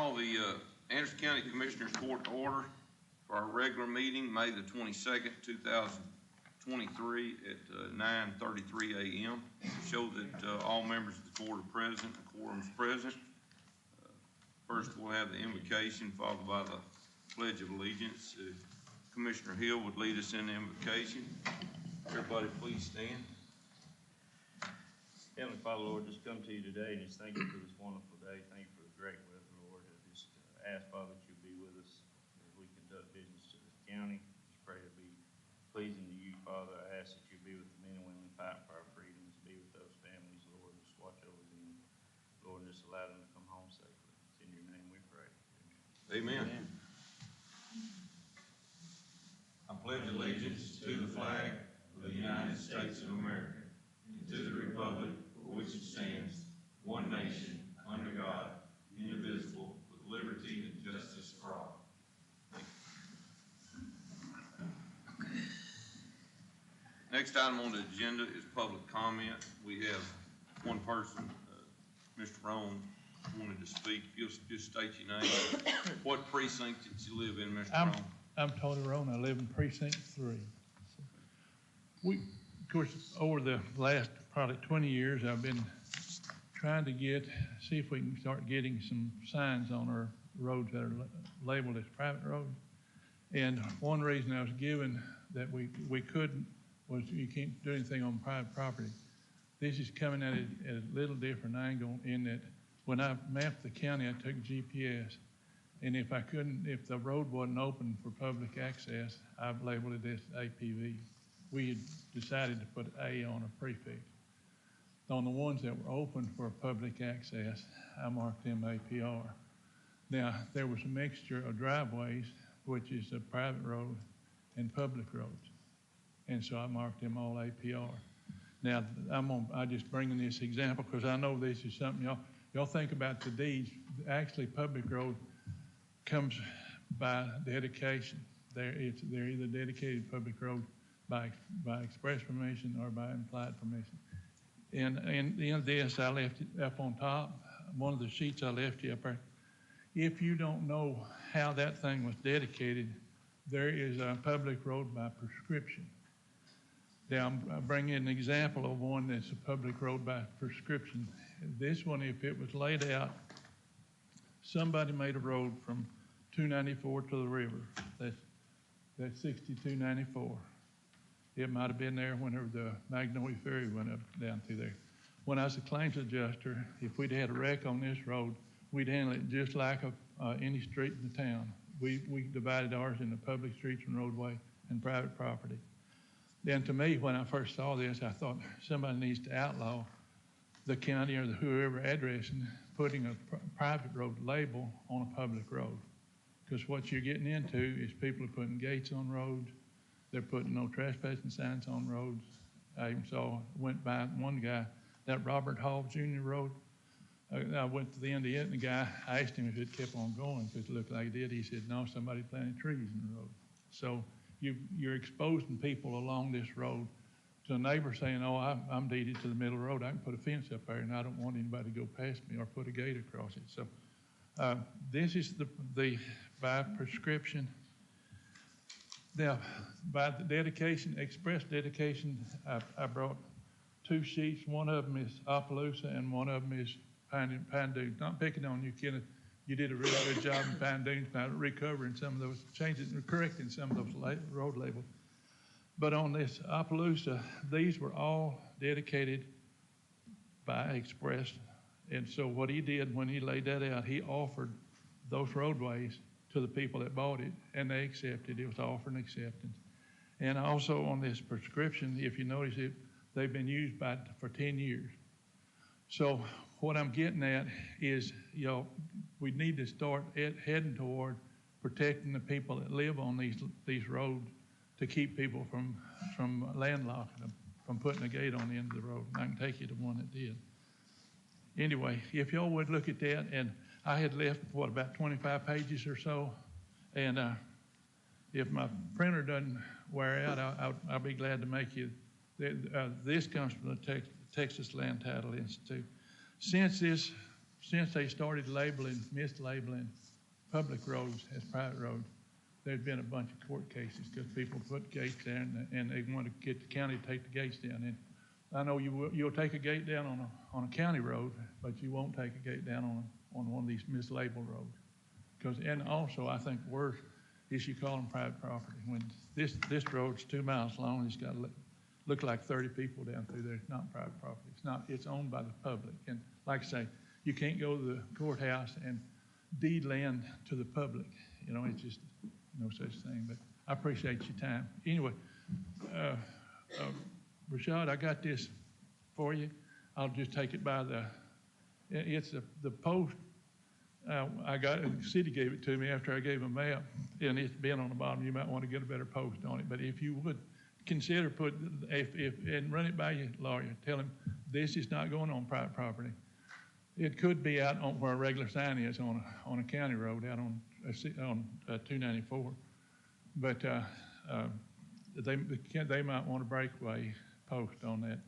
call the Anderson County Commissioners Court to order for our regular meeting, May the 22nd, 2023 at 9:33 a.m. Show that all members of the court are present, the quorum is present. First, we'll have the invocation followed by the Pledge of Allegiance. Commissioner Hill would lead us in the invocation. Everybody please stand. Heavenly Father, Lord, just come to you today and just thank you for this wonderful day. Thank you for the great weather, Lord. I just ask, Father, that you be with us as we conduct business to this county. Just pray to be pleasing to you, Father. I ask that you be with the men and women fighting for our freedoms. Be with those families, Lord. Just watch over them, Lord, and just allow them to come home safely. It's in your name we pray. Amen. Amen. I pledge allegiance to the flag of the United States of America and to the republic for which it stands, one nation, under God, indivisible, with liberty and justice for all. Next item on the agenda is public comment. We have one person, Mr. Roan, wanted to speak. Just state your name. What precinct did you live in, Mr. Roan? I'm Tony Roan. I live in Precinct 3. Of course, over the last probably 20 years, I've been trying to see if we can start getting some signs on our roads that are labeled as private roads. And one reason I was given that we couldn't was you can't do anything on private property. This is coming at it at a little different angle in that when I mapped the county, I took GPS. And if the road wasn't open for public access, I've labeled it as APV. We had decided to put A on a prefix. On the ones that were open for public access, I marked them APR. Now, there was a mixture of driveways, which is a private road, and public roads. And so I marked them all APR. Now, I'm just bringing this example because I know this is something y'all think about the deeds. Actually, public road comes by dedication. They're either dedicated public road by express permission or by implied permission. And in this, I left it up on top. One of the sheets I left you up there. If you don't know how that thing was dedicated, there is a public road by prescription. Now, I'm bringing an example of one that's a public road by prescription. This one, if it was laid out, somebody made a road from 294 to the river. That's 6294. It might have been there whenever the Magnolia Ferry went up down through there. When I was a claims adjuster, if we'd had a wreck on this road, we'd handle it just like any street in the town. We divided ours into public streets and roadway and private property. Then to me, when I first saw this, I thought somebody needs to outlaw the county or whoever addressing putting a private road label on a public road. Because what you're getting into is people are putting gates on roads. They're putting no trespassing signs on roads. I even went by one guy, that Robert Hall Jr. Road. I went to the end of it, and the guy, I asked him if it kept on going because it looked like it did. He said, no, somebody planted trees in the road. So you're exposing people along this road to a neighbor saying, oh, I'm deeded to the middle of the road. I can put a fence up there, and I don't want anybody to go past me or put a gate across it. So this is the by prescription. Now, by the dedication, express dedication, I brought two sheets. One of them is Opelousas and one of them is Pine Dunes. Not picking on you, Kenneth. You did a really good job in Pine Dunes, now recovering some of those changes and correcting some of those road labels. But on this Opelousas, these were all dedicated by express. And so what he did when he laid that out, he offered those roadways to the people that bought it, and they accepted. It was offer and acceptance. And also on this prescription, if you notice it, they've been used for 10 years. So what I'm getting at is, we need to start heading toward protecting the people that live on these roads to keep people from landlocking them, from putting a gate on the end of the road. And I can take you to one that did. Anyway, if y'all would look at that, and I had left, about 25 pages or so, and if my printer doesn't wear out, I'll be glad to make you. This comes from the Texas Land Title Institute. Since this since they started mislabeling public roads as private roads, there's been a bunch of court cases because people put gates there and they want to get the county to take the gates down. And I know you'll take a gate down on a county road, but you won't take a gate down on one of these mislabeled roads. And also, I think worse is you call them private property. When this road's 2 miles long, it's got to look like 30 people down through there. It's not private property. It's owned by the public. And like I say, you can't go to the courthouse and deed land to the public. You know, it's just no such thing. But I appreciate your time. Anyway, Rashad, I got this for you. I'll just take it by it's the post. I got it, the city gave it to me after I gave them a map, and it's been on the bottom. You might want to get a better post on it. But if you would consider and run it by your lawyer, tell him this is not going on private property. It could be out on where a regular sign is on a county road out on 294. But they might want a breakaway post on that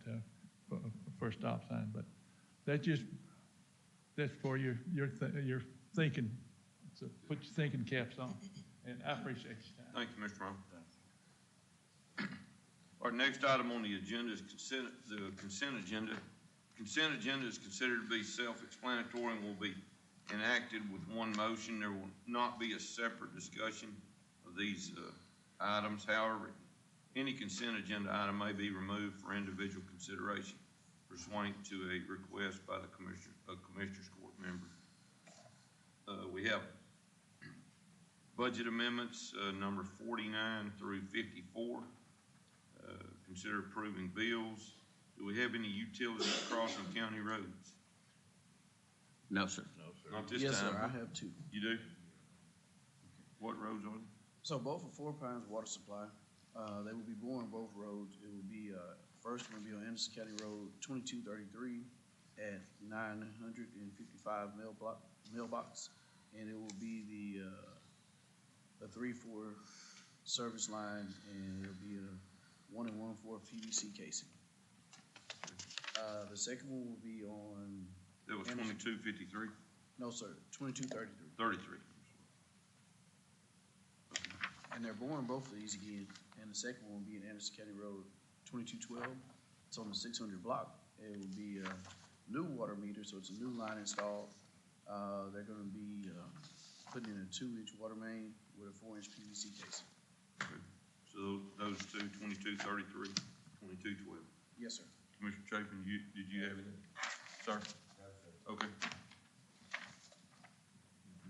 for a stop sign. But that's for your thinking. So put your thinking caps on. And I appreciate your time. Thank you, Mr. Ron. Our next item on the agenda is the consent agenda. Consent agenda is considered to be self-explanatory and will be enacted with one motion. There will not be a separate discussion of these items. However, any consent agenda item may be removed for individual consideration pursuant to a request by the Commissioners Court member. We have budget amendments number 49 through 54. Consider approving bills. Do we have any utilities crossing county roads? No, sir. Not this Yes, time. sir, I have two. You do? What roads are they? So both are Four Pines Water Supply. They will be boring both roads. It will be, first one will be on Anderson County Road 2233 at 955 mailbox. And it will be the 3-4 service line, and it'll be a 1 1/4 PVC casing. The second one will be on, That was 2253, no, sir, 2233. 33. And they're boring both of these again, and the second one will be in Anderson County Road 2212. It's on the 600 block. It will be a new water meter, so it's a new line installed. They're gonna be putting in a 2-inch water main with a 4-inch PVC casing. Okay. So those two, 2233, 2212. Yes, sir. Commissioner Chapin, did you have it, sir? Okay.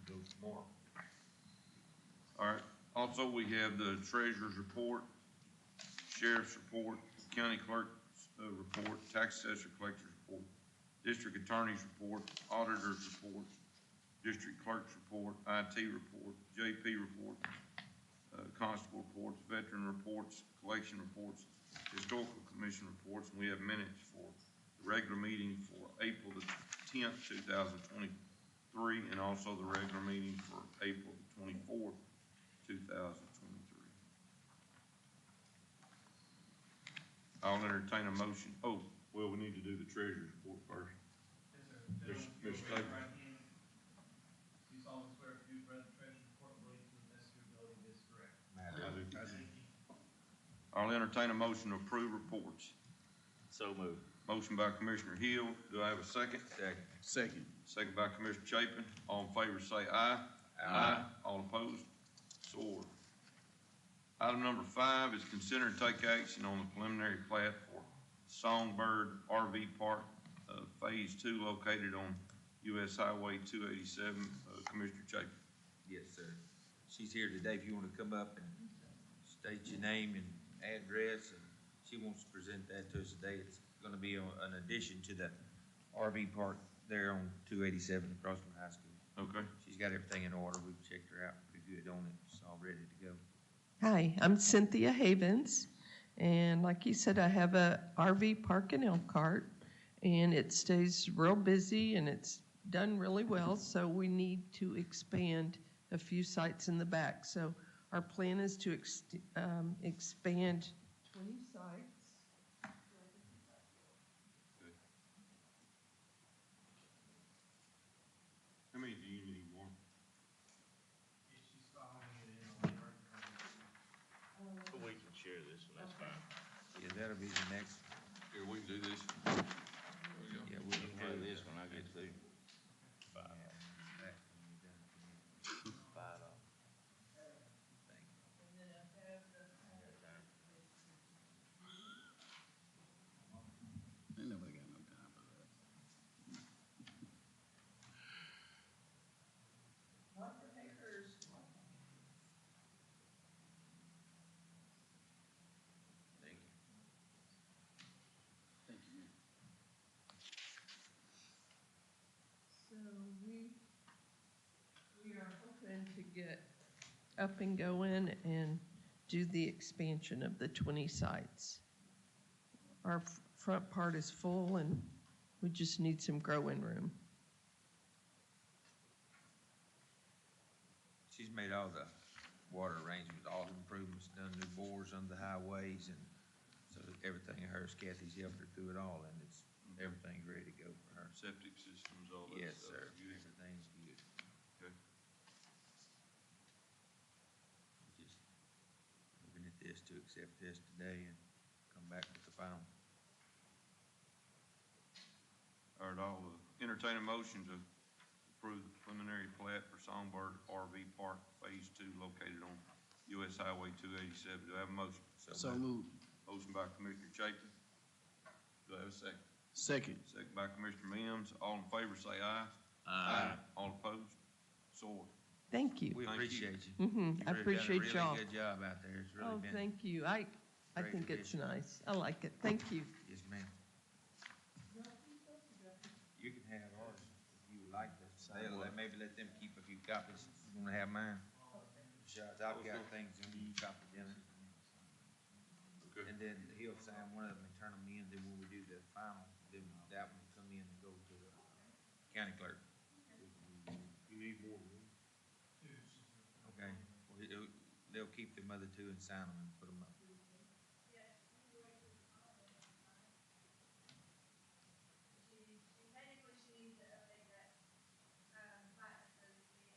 Those tomorrow. All right. Also, we have the treasurer's report, sheriff's report, county clerk's report, tax assessor collector's report, district attorney's report, auditor's report, district clerk's report, IT report, JP report, constable reports, veteran reports, collection reports, historical commission reports, and we have minutes for the regular meeting for April the 10th, 2023, and also the regular meeting for April the 24th, 2023. I'll entertain a motion. Oh, well, we need to do the treasurer's report first. Yes, sir. Mr. Staples. You solemnly swear to do the treasurer's report and believe to the best of your ability this is correct. Thank you. I'll entertain a motion to approve reports. So moved. Motion by Commissioner Hill. Do I have a second? Second. Second by Commissioner Chapin. All in favor say aye. Aye. All opposed? So ordered. Item number 5 is consider and take action on the preliminary plat for Songbird RV Park, Phase 2, located on US Highway 287. Commissioner Chapin. Yes, sir. She's here today. If you want to come up and state your name and address, and she wants to present that to us today. It's going to be an addition to the RV park there on 287 across from high school. Okay. She's got everything in order. We've checked her out pretty good on it. It's all ready to go. Hi, I'm Cynthia Havens, and like you said, I have a RV park in Elkhart, and it stays real busy, and it's done really well, so we need to expand a few sites in the back. So our plan is to expand 20 sites. that'll be the next, Here, we can do this. yeah, we'll Do approve this this when I get through. Ain't nobody got no time for that. Thank you. Thank you, Mayor. So we are hoping to get up and going and do the expansion of the 20 sites. Our front part is full and we just need some growing room. She's made all the water arrangements, all the improvements, done new bores on the highways, and so everything of hers, Kathy's helped her through it all, and it's, everything's ready to go for her. Septic systems, all that Yes, stuff. sir, Good. everything's good. Okay. Just looking at this to accept this today and come back with the final. All right, I'll entertain a motion to approve the preliminary plat for Songbird RV Park Phase 2 located on US Highway 287. Do I have a motion? So moved. Motion by Commissioner Chapin. Do I have a second? Second. Second by Commissioner Mims. All in favor say aye. Aye. All opposed? So ordered. Thank you. We Thank you. appreciate you. Mhm, I appreciate y'all. You've really done a really good job out there, it's really Oh, been, thank you. I great think it's addition. nice. I like it. Thank you. yes, ma'am. You can have ours if you would like this. They'll maybe let them keep a few copies. You wanna have mine? Sure, I've got things in you copy them. Okay. And then he'll sign one of them and turn them in, then when we do the final, then that one will come in and go to the county clerk. You need more room? Okay, well, they'll keep them other two and sign them and put them up. Technically, she needs to update that, plat, so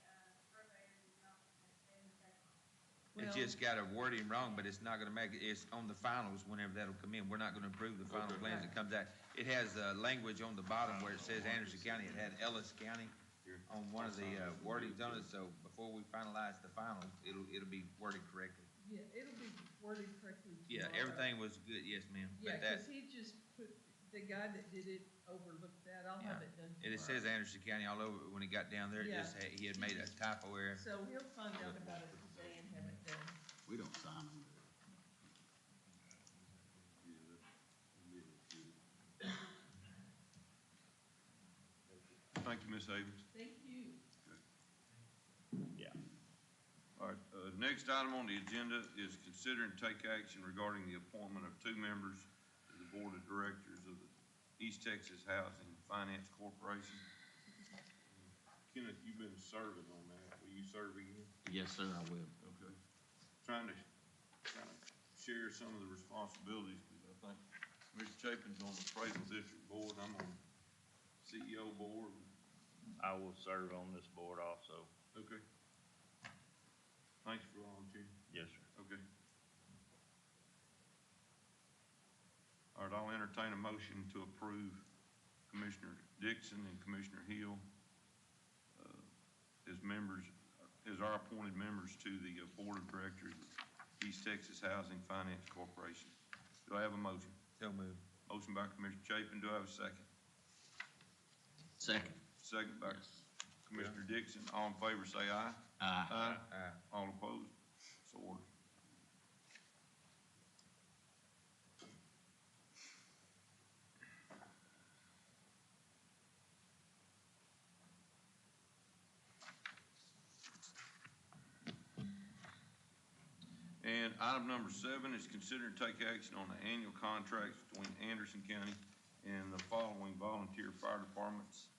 the, surveyor did not understand the second. It's just got a wording wrong, but it's not gonna make it, it's on the finals whenever that'll come in. We're not gonna approve the final Okay. plans that comes out. It has, language on the bottom where it says Anderson County. It had Ellis County on one of the, wordings on it, so before we finalize the final, it'll be worded correctly. Yeah, it'll be worded correctly. Yeah, tomorrow. everything was good, yes, ma'am. Yeah, But that, because he just put, the guy that did it overlooked that. I'll have it done it tomorrow. says Anderson County all over, it when it got down there, it Yeah. just had, he had made a typo error. So he'll find out about it today and have it done. We don't sign them. Thank you, Ms. Havens. Thank you. Yeah. All right, next item on the agenda is consider and take action regarding the appointment of two members to the Board of Directors of the East Texas Housing Finance Corporation. Kenneth, you've been serving on that. Will you serve again? Yes, sir, I will. Okay. Trying to share some of the responsibilities, because I think Mr. Chapin's on the appraisal district board, I'm on CEO board. I will serve on this board also. Okay. Thanks for volunteering. Yes, sir. Okay. All right, I'll entertain a motion to approve Commissioner Dixon and Commissioner Hill as members, as our appointed members to the Board of Directors of East Texas Housing Finance Corporation. Do I have a motion? So moved. Motion by Commissioner Chapin. Do I have a second? Second. Second by Commissioner Dixon. All in favor, say aye. Aye. Aye. All opposed? So ordered. And item number 7 is consider and take action on the annual contracts between Anderson County and the following volunteer fire departments.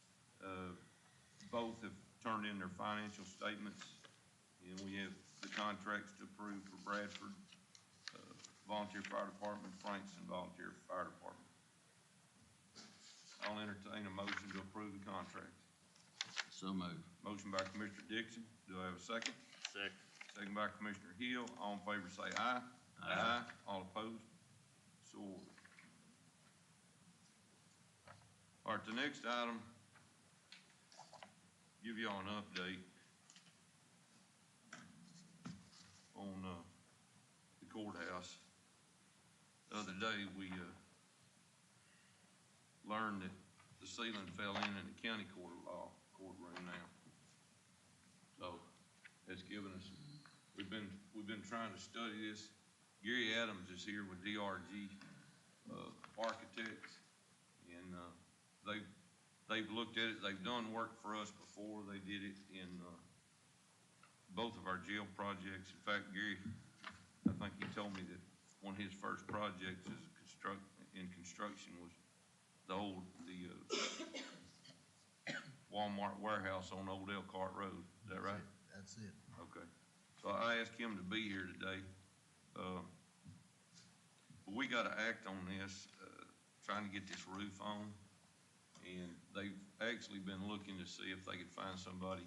Both have turned in their financial statements, and we have the contracts to approve for Bradford Volunteer Fire Department, Frankston Volunteer Fire Department. I'll entertain a motion to approve the contracts. So moved. Motion by Commissioner Dixon. Do I have a second? Second. Second by Commissioner Hill. All in favor say aye. Aye. All opposed? So ordered. All right, the next item, give y'all an update on, the courthouse. The other day, we, learned that the ceiling fell in the county court of law courtroom now. So, it's given us, we've been trying to study this. Gary Adams is here with DRG, Architects, and, they've looked at it, they've done work for us before, they did it in, both of our jail projects. In fact, Gary, I think he told me that one of his first projects in construction was the Walmart warehouse on Old Elkhart Road. Is that right? That's it. Okay. So I asked him to be here today. But we gotta act on this, trying to get this roof on. And they've actually been looking to see if they could find somebody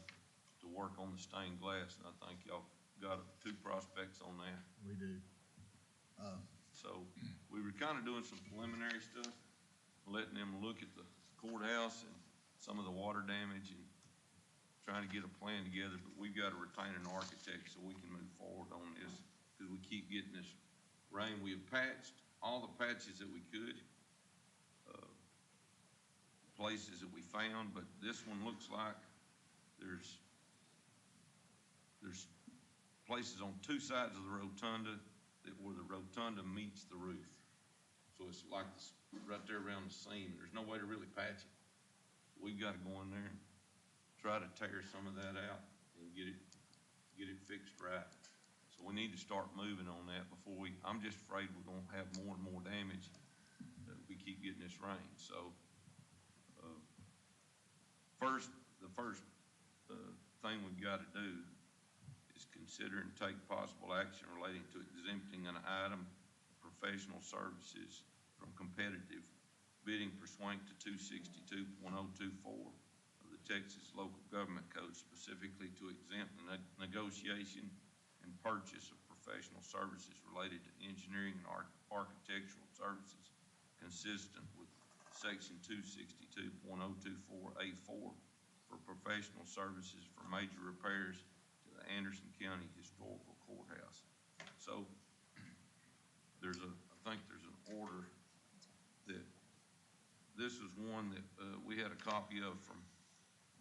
to work on the stained glass. And I think y'all got 2 prospects on that. We do. So we were kind of doing some preliminary stuff, letting them look at the courthouse and some of the water damage and trying to get a plan together, but we've got to retain an architect so we can move forward on this, because we keep getting this rain. We have patched all the patches that we could, places that we found, but this one looks like there's places on 2 sides of the rotunda where the rotunda meets the roof. So it's like right there around the seam, and there's no way to really patch it. We've got to go in there and try to tear some of that out and get it fixed right. So we need to start moving on that before I'm just afraid we're gonna have more and more damage that we keep getting this rain. So, the first thing we've got to do is consider and take possible action relating to exempting an item of professional services from competitive bidding pursuant to 262.024 of the Texas Local Government Code, specifically to exempt the negotiation and purchase of professional services related to engineering and architectural services consistent with Section 262.024A4 for professional services for major repairs to the Anderson County Historical Courthouse. So I think there's an order that, this is one that we had a copy of from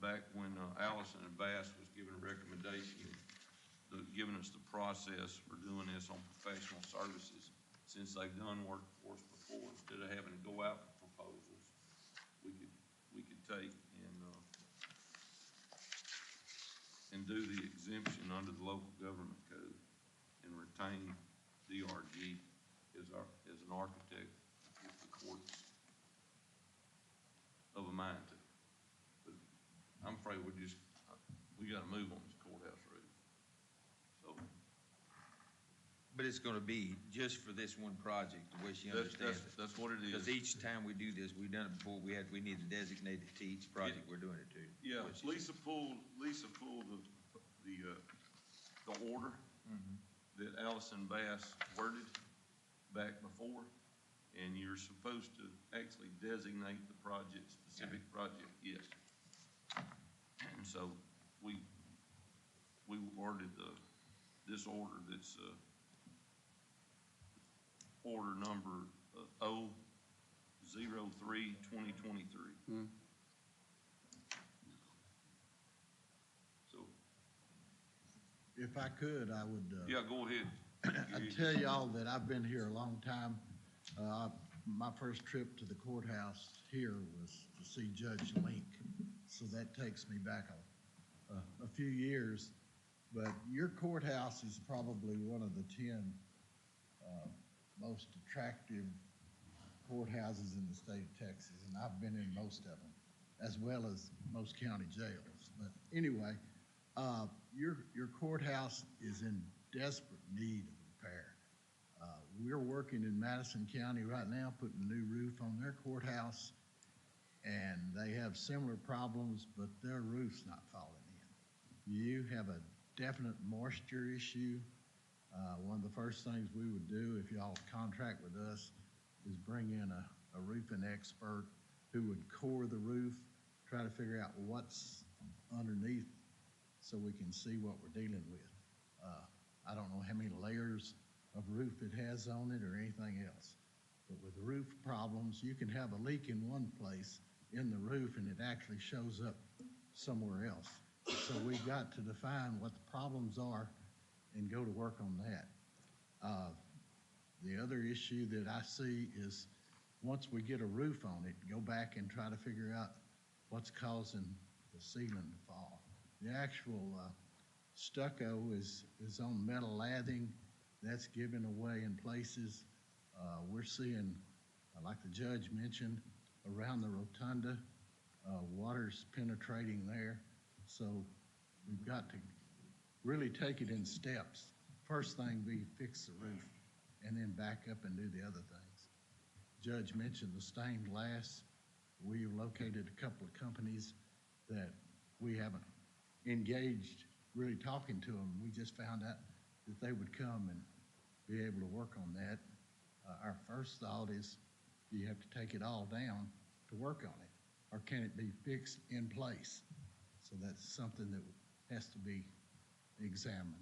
back when Allison and Bass was giving a recommendation, giving us the process for doing this on professional services. Since they've done work for us before, instead of having to go out for proposals, we could take and do the exemption under the local government code and retain DRG as an architect if the courts of a mind to. But I'm afraid we gotta move on this courthouse roof. So. But it's gonna be just for this one project, the way she understands it. That's what it is. Because each time we do this, we've done it before, we need to designate it to each project we're doing it to. Yeah, Lisa pulled the order that Allison Bass worded back before, and you're supposed to actually designate the project, specific project, yes. And so we worded this order that's order number 003-2023. So, If I could, I would. yeah, go ahead. I'd tell y'all that I've been here a long time. My first trip to the courthouse here was to see Judge Link, so that takes me back a few years. But your courthouse is probably one of the 10 most attractive courthouses in the state of Texas, and I've been in most of them, as well as most county jails. But anyway, your courthouse is in desperate need of repair. We're working in Madison County right now, putting a new roof on their courthouse, and they have similar problems, but their roof's not falling in. You have a definite moisture issue. One of the first things we would do if y'all contract with us is bring in a roofing expert who would core the roof, try to figure out what's underneath so we can see what we're dealing with. I don't know how many layers of roof it has on it or anything else. But with roof problems, you can have a leak in one place in the roof and it actually shows up somewhere else. So we've got to define what the problems are and go to work on that. The other issue that I see is once we get a roof on it, go back and try to figure out what's causing the ceiling to fall. The actual stucco is on metal lathing. That's giving away in places. We're seeing, like the judge mentioned, around the rotunda, water's penetrating there. So we've got to really take it in steps. First thing be fix the roof and then back up and do the other things. Judge mentioned the stained glass. We've located a couple of companies that we haven't engaged really talking to them. We just found out that they would come and be able to work on that. Our first thought is, do you have to take it all down to work on it? Or can it be fixed in place? So that's something that has to be examined.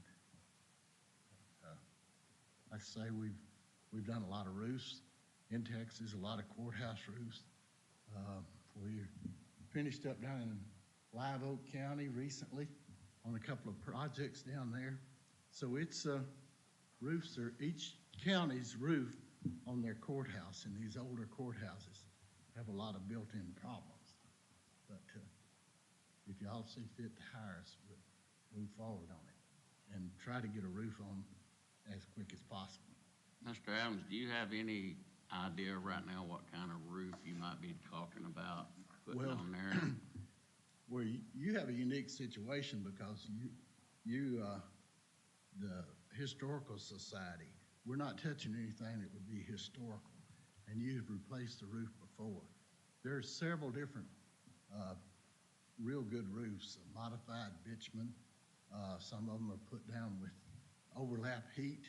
Like I say, we've done a lot of roofs in Texas, a lot of courthouse roofs. We finished up down in Live Oak County recently on a couple of projects down there. So it's roofs are each county's roof on their courthouse, and these older courthouses have a lot of built-in problems. But if y'all see fit to hire us, we'll move forward on it and try to get a roof on as quick as possible. Mr. Adams, do you have any idea right now what kind of roof you might be talking about putting Well, on there? Well, you have a unique situation because the Historical Society, we're not touching anything that would be historical, and you've replaced the roof before. There's several different real good roofs, modified bitumen. Some of them are put down with overlap heat.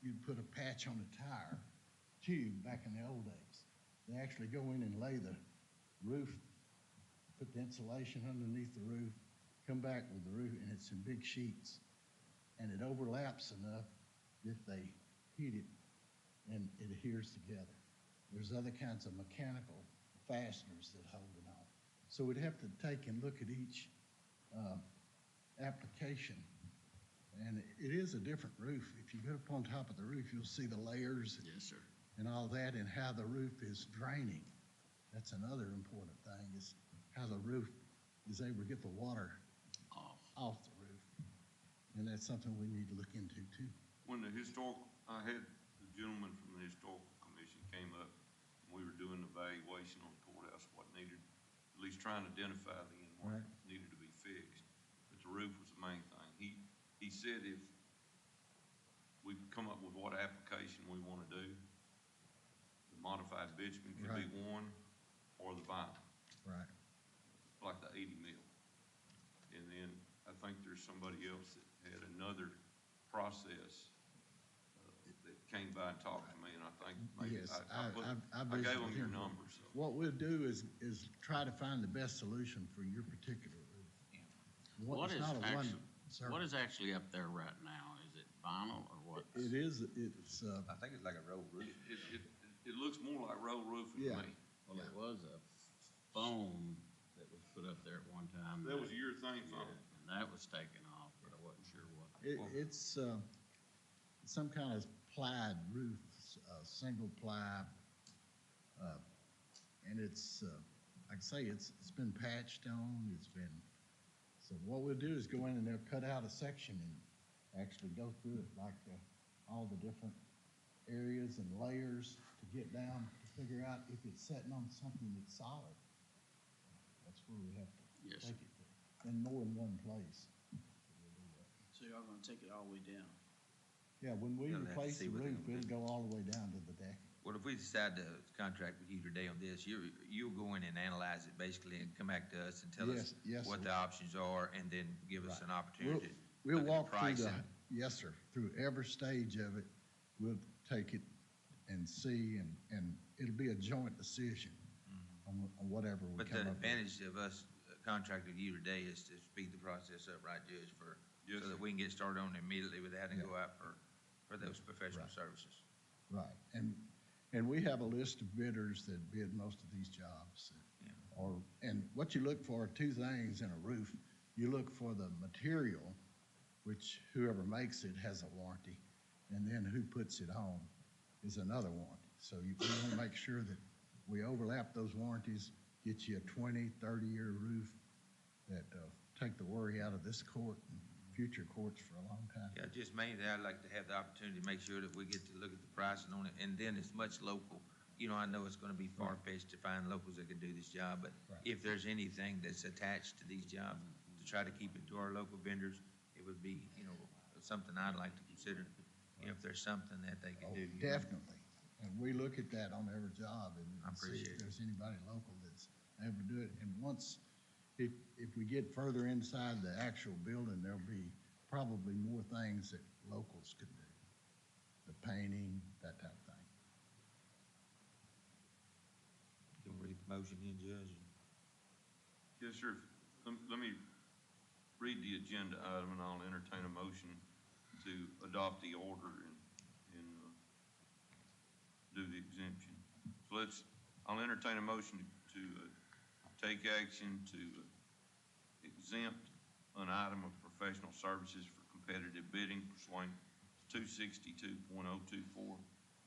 You'd put a patch on a tire tube back in the old days. They actually go in and lay the roof, put the insulation underneath the roof, come back with the roof, and it's in big sheets. And it overlaps enough that they heat it and it adheres together. There's other kinds of mechanical fasteners that hold it on. So we'd have to take and look at each application. And it is a different roof. If you go up on top of the roof, you'll see the layers Yes, sir. and all that and how the roof is draining. That's another important thing is how the roof is able to get the water off the roof. And that's something we need to look into too. When I had the gentleman from the Historical Commission came up, and we were doing the evaluation on the courthouse, what needed, at least trying to identify the what needed to be fixed. But the roof was the main thing. He said if we come up with what application we want to do, the modified bitumen could be one, or the vinyl. Right. Like the 80 mil. And then I think there's somebody else that had another process that came by and talked to me, and I think maybe Yes, I gave them your number, so. What we'll do is try to find the best solution for your particular roof. What It's is not a one actually, service. what is actually up there right now? Is it vinyl or what? It's I think it's like a rolled roof. It looks more like roll roofing to Yeah. me. Well, it was a foam that was put up there at one time. That was your thing, Yeah, phone. and that was taken off, but I wasn't sure what. It's some kind of plied roof, single ply. And it's, like I say, it's been patched on, so what we'll do is go in and they'll cut out a section and actually go through it, like all the different areas and layers to get down to figure out if it's setting on something that's solid. That's where we have to Yes, take it to, in more than one place. So y'all gonna take it all the way down? Yeah, when we You'll have to replace see the what they're roof, gonna it'll go all the way down to the deck. Well, if we decide to contract with you today on this, you'll go in and analyze it basically and come back to us and tell us Yes, what sir. the options are, and then give us Right. an opportunity. We'll look at walk through pricing. yes, sir, through every stage of it. We'll take it and see, and it'll be a joint decision on whatever we But come the up with. advantage of us contracting you today is to speed the process up, right, Judge, Yes, so sir. that we can get started on it immediately without having to Yeah. go out for those professional Right. services. Right, and we have a list of bidders that bid most of these jobs. Yeah. And what you look for are two things in a roof. You look for the material, which whoever makes it has a warranty, and then who puts it on is another warranty. So we want to make sure that we overlap those warranties, get you a 20, 30-year roof that take the worry out of this court and future courts for a long time. Yeah, just mainly, I'd like to have the opportunity to make sure that we get to look at the pricing on it, and then it's much local. You know, I know it's gonna be far-fetched to find locals that can do this job, but Right. if there's anything that's attached to these jobs, to try to keep it to our local vendors, it would be, you know, something I'd like to consider, if there's something that they can Oh, do. you know. definitely. And we look at that on every job I and see appreciate if it. there's anybody local that's able to do it. And once, if we get further inside the actual building, there'll be probably more things that locals could do. The painting, that type of thing. You can read the motion in, Judge. Yes, sir. Let me read the agenda item, and I'll entertain a motion to adopt the order and do the exemption. So I'll entertain a motion to take action to exempt an item of professional services for competitive bidding pursuant to 262.024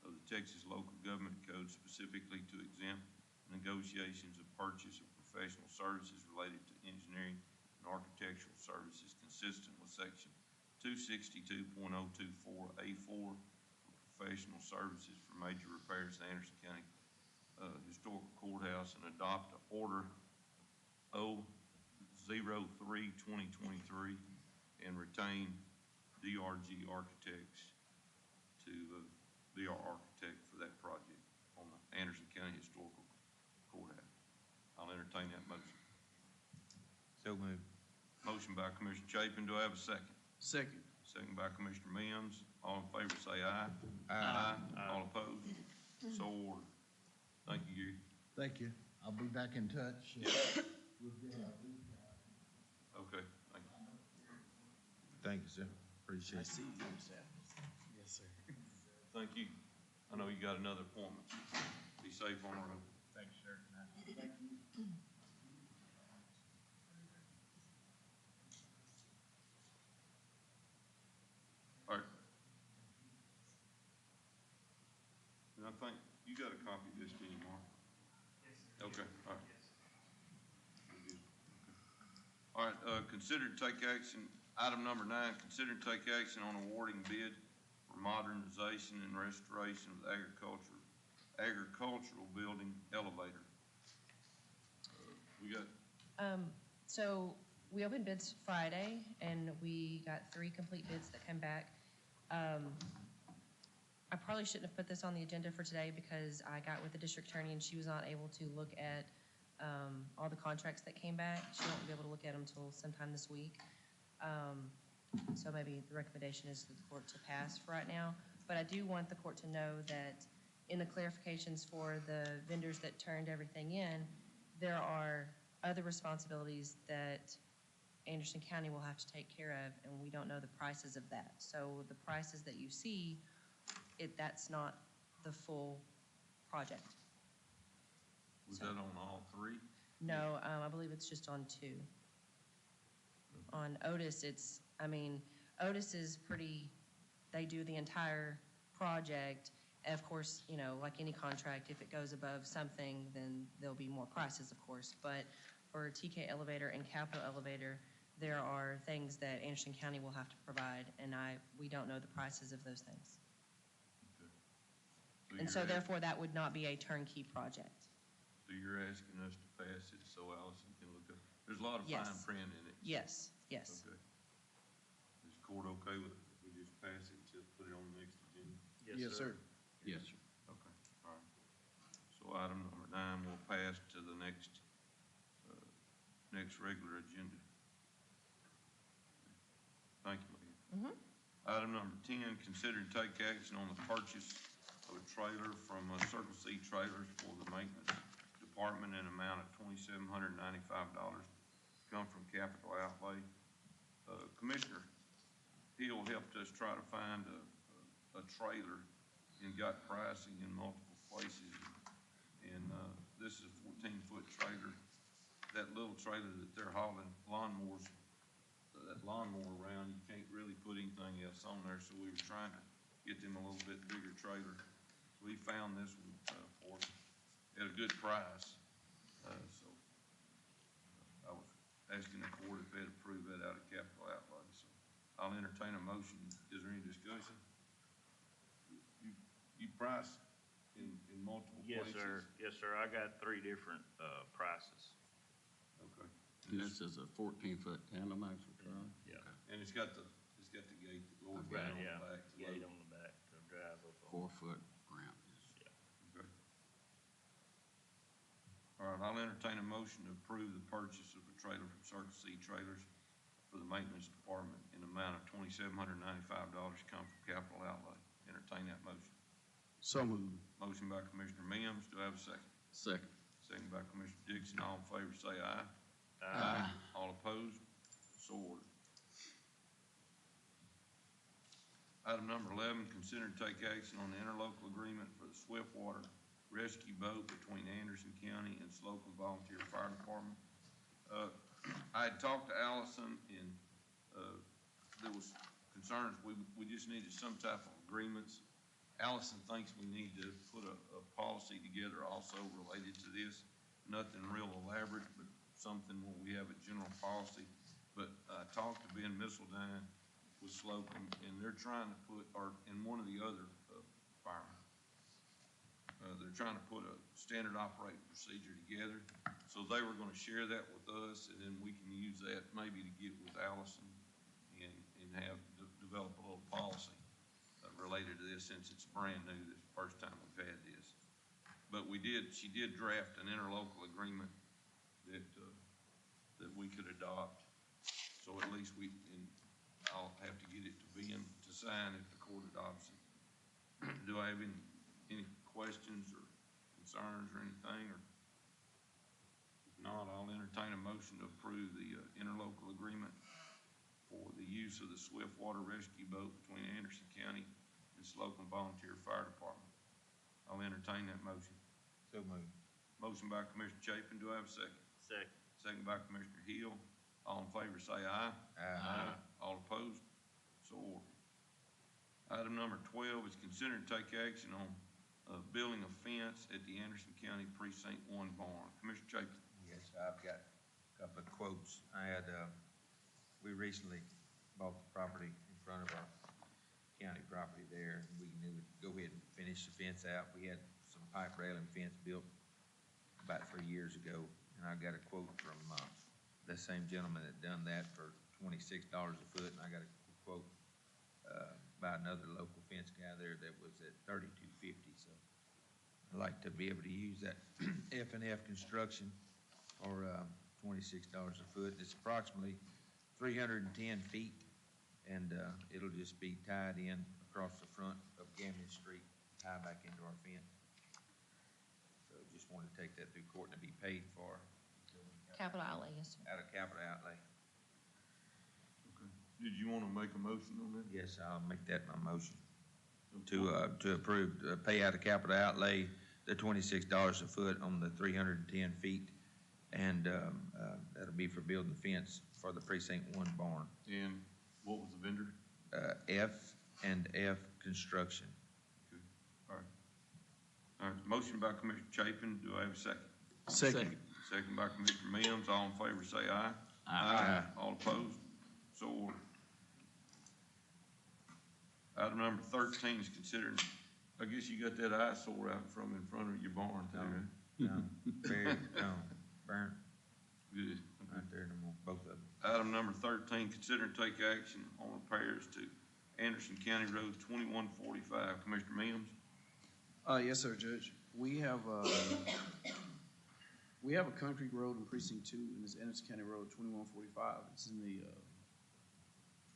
of the Texas Local Government Code, specifically to exempt negotiations of purchase of professional services related to engineering and architectural services consistent with section 262.024A4 for professional services for major repairs to Anderson County Historical Courthouse, and adopt order 003-2023 and retain DRG Architects to be our architect for that project on the Anderson County Historical Courthouse. I'll entertain that motion. So moved. Motion by Commissioner Chapin. Do I have a second? Second. Second by Commissioner Mims. All in favor say aye. Aye. All opposed? So ordered. Thank you, Gary. Thank you. I'll be back in touch. Okay, thank you. Thank you, sir. Appreciate it. See you, Sal. Yes, sir. Thank you. I know you got another appointment. Be safe on the road. Thanks, sir. All right. And I think you got a copy of this, didn't you, Mark? Okay, all right. All right, consider to take action, item number 9, consider to take action on awarding bid for modernization and restoration of the agricultural building elevator. We got, So we opened bids Friday, and we got 3 complete bids that came back. I probably shouldn't have put this on the agenda for today because I got with the district attorney and she was not able to look at all the contracts that came back. She won't be able to look at them until sometime this week. So maybe the recommendation is for the court to pass for right now. But I do want the court to know that in the clarifications for the vendors that turned everything in, there are other responsibilities that Anderson County will have to take care of, and we don't know the prices of that. So the prices that you see, that's not the full project. was that on all 3? No, I believe it's just on 2. On Otis, Otis is they do the entire project. Of course, like any contract, if it goes above something, then there'll be more prices, of course. But for TK Elevator and Capital Elevator, there are things that Anderson County will have to provide, and we don't know the prices of those things. And so therefore, that would not be a turnkey project. So you're asking us to pass it so Allison can look up, there's a lot of fine Yes. print in it. Yes. Okay. Is the court okay with it? We just pass it to put it on the next agenda? Yes, sir. Yes, sir. Okay, all right. So item number 9 will pass to the next regular agenda. Thank you, Leah. Item number 10, consider and take action on the purchase of a trailer from Circle C Trailers for the maintenance department in amount of $2,795, come from capital outlay. Commissioner Hill helped us try to find a trailer and got pricing in multiple places. And this is a 14-foot trailer. That little trailer that they're hauling lawnmowers, that lawnmower around, you can't really put anything else on there, so we were trying to get them a little bit bigger trailer. We found this one for us at a good price. So I was asking the court if they'd approve that out of capital outlay. So I'll entertain a motion. Is there any discussion? You price in multiple Yes, places? sir. Yes, sir. I got 3 different, prices. Okay. And this is a 14-foot tandem axle truck? Yeah. And it's got the gate that goes Okay. down on Yeah, the back. to gate load. on the back to drive up on. 4-foot ramp. Okay. All right, I'll entertain a motion to approve the purchase of a trailer from Circle C Trailers for the maintenance department in the amount of $2,795 come from capital outlay. Entertain that motion. So moved. Motion by Commissioner Mims. Do I have a second? Second. Second by Commissioner Dixon. All in favor say aye. Aye. All opposed? So ordered. Item number 11, consider and take action on the interlocal agreement for the Swiftwater Rescue Boat between Anderson County and Slocum Volunteer Fire Department. I had talked to Allison, and there was concerns, we just needed some type of agreements. Allison thinks we need to put a policy together also related to this. Nothing real elaborate, but something where we have a general policy. But I talked to Ben Missildine with Slocum, and they're trying to put, or in one of the other firemen, they're trying to put a standard operating procedure together. So they were gonna share that with us, and then we can use that maybe to get with Allison and have, develop a little policy related to this, since it's brand new, this is the first time we've had this. But she did draft an interlocal agreement that we could adopt. So at least I'll have to get it to Ben to sign if the court adopts it. Do I have any questions or concerns or anything, or? If not, I'll entertain a motion to approve the interlocal agreement for the use of the Swiftwater Rescue Boat between Anderson County and Slocum Volunteer Fire Department. I'll entertain that motion. So moved. Motion by Commissioner Chapin. Do I have a second? Second. Second by Commissioner Hill. All in favor say aye. Aye. All opposed? So ordered. Item number 12 is consider and take action on building a fence at the Anderson County Precinct 1 barn. Commissioner Chapin. Yes, I've got a couple of quotes. I had, we recently bought the property in front of our county property there, and we knew we'd go ahead and finish the fence out. We had some pipe railing fence built about 3 years ago, and I got a quote from, the same gentleman that done that for $26 a foot, and I got a quote, by another local fence guy there that was at $32.50, so I'd like to be able to use that F&F Construction for, $26 a foot. It's approximately 310 feet, and, it'll just be tied in across the front of Gammon Street, tie back into our fence. So just wanted to take that through court and be paid for. Capital outlay, yes, sir. Out of capital outlay. Okay. Did you want to make a motion on that? Yes, I'll make that my motion. To approve, pay out of capital outlay, the $26 a foot on the 310 feet. And, that'll be for building the fence for the Precinct 1 barn. And what was the vendor? F&F Construction. Okay. All right. All right, motion by Commissioner Chapin. Do I have a second? Second. Second by Commissioner Mims. All in favor say aye. Aye. All opposed? So ordered. Item number 13 is considering, I guess you got that eyesore out in front of your barn too, right? Burn, Good. right there, both of them. Item number 13, consider and take action on repairs to Anderson County Road 2145. Commissioner Mims? Yes, sir, Judge. We have a country road in Precinct 2, and it's Anderson County Road 2145. It's in the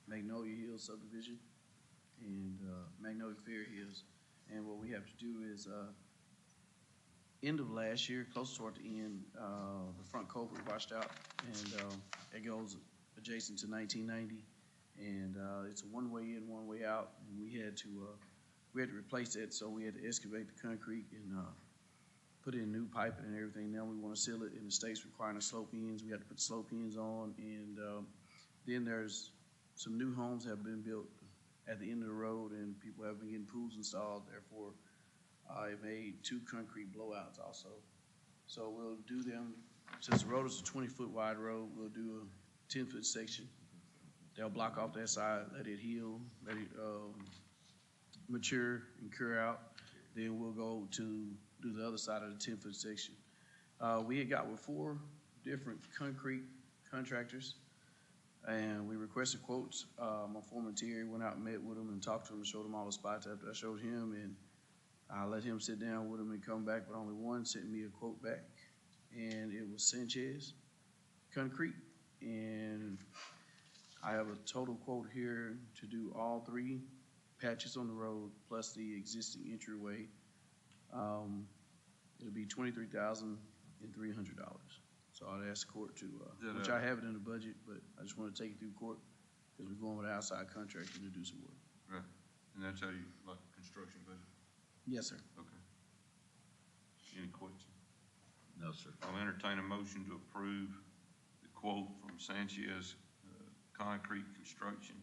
Magnolia Hills subdivision and Magnolia Fair Hills. And what we have to do is, end of last year, close toward the end, the front culvert washed out, and it goes adjacent to 1990, and it's a one-way in, one-way out, and we had to replace it, so we had to excavate the concrete and put in new piping and everything. Now we want to seal it, and the state's requiring the slope ends. We have to put slope ends on, and then there's some new homes have been built at the end of the road, and people have been getting pools installed. Therefore, I made 2 concrete blowouts also. So we'll do them, since the road is a 20-foot wide road, we'll do a 10-foot section. They'll block off that side, let it heal, let it mature and cure out. Then we'll go to do the other side of the 10-foot section. We had got with 4 different concrete contractors, and we requested quotes. My foreman Terry went out and met with them and talked to them and showed them all the spots after I showed him, and I let him sit down with them and come back, but only one sent me a quote back, and it was Sanchez Concrete. And I have a total quote here to do all 3 patches on the road plus the existing entryway. It'll be $23,300. So I'd ask the court to, which I have it in the budget, but I just want to take it through court because we're going with an outside contractor to do some work. Right, and that's how you, like, construction budget? Yes, sir. Okay. Any questions? No, sir. I'll entertain a motion to approve the quote from Sanchez Concrete Construction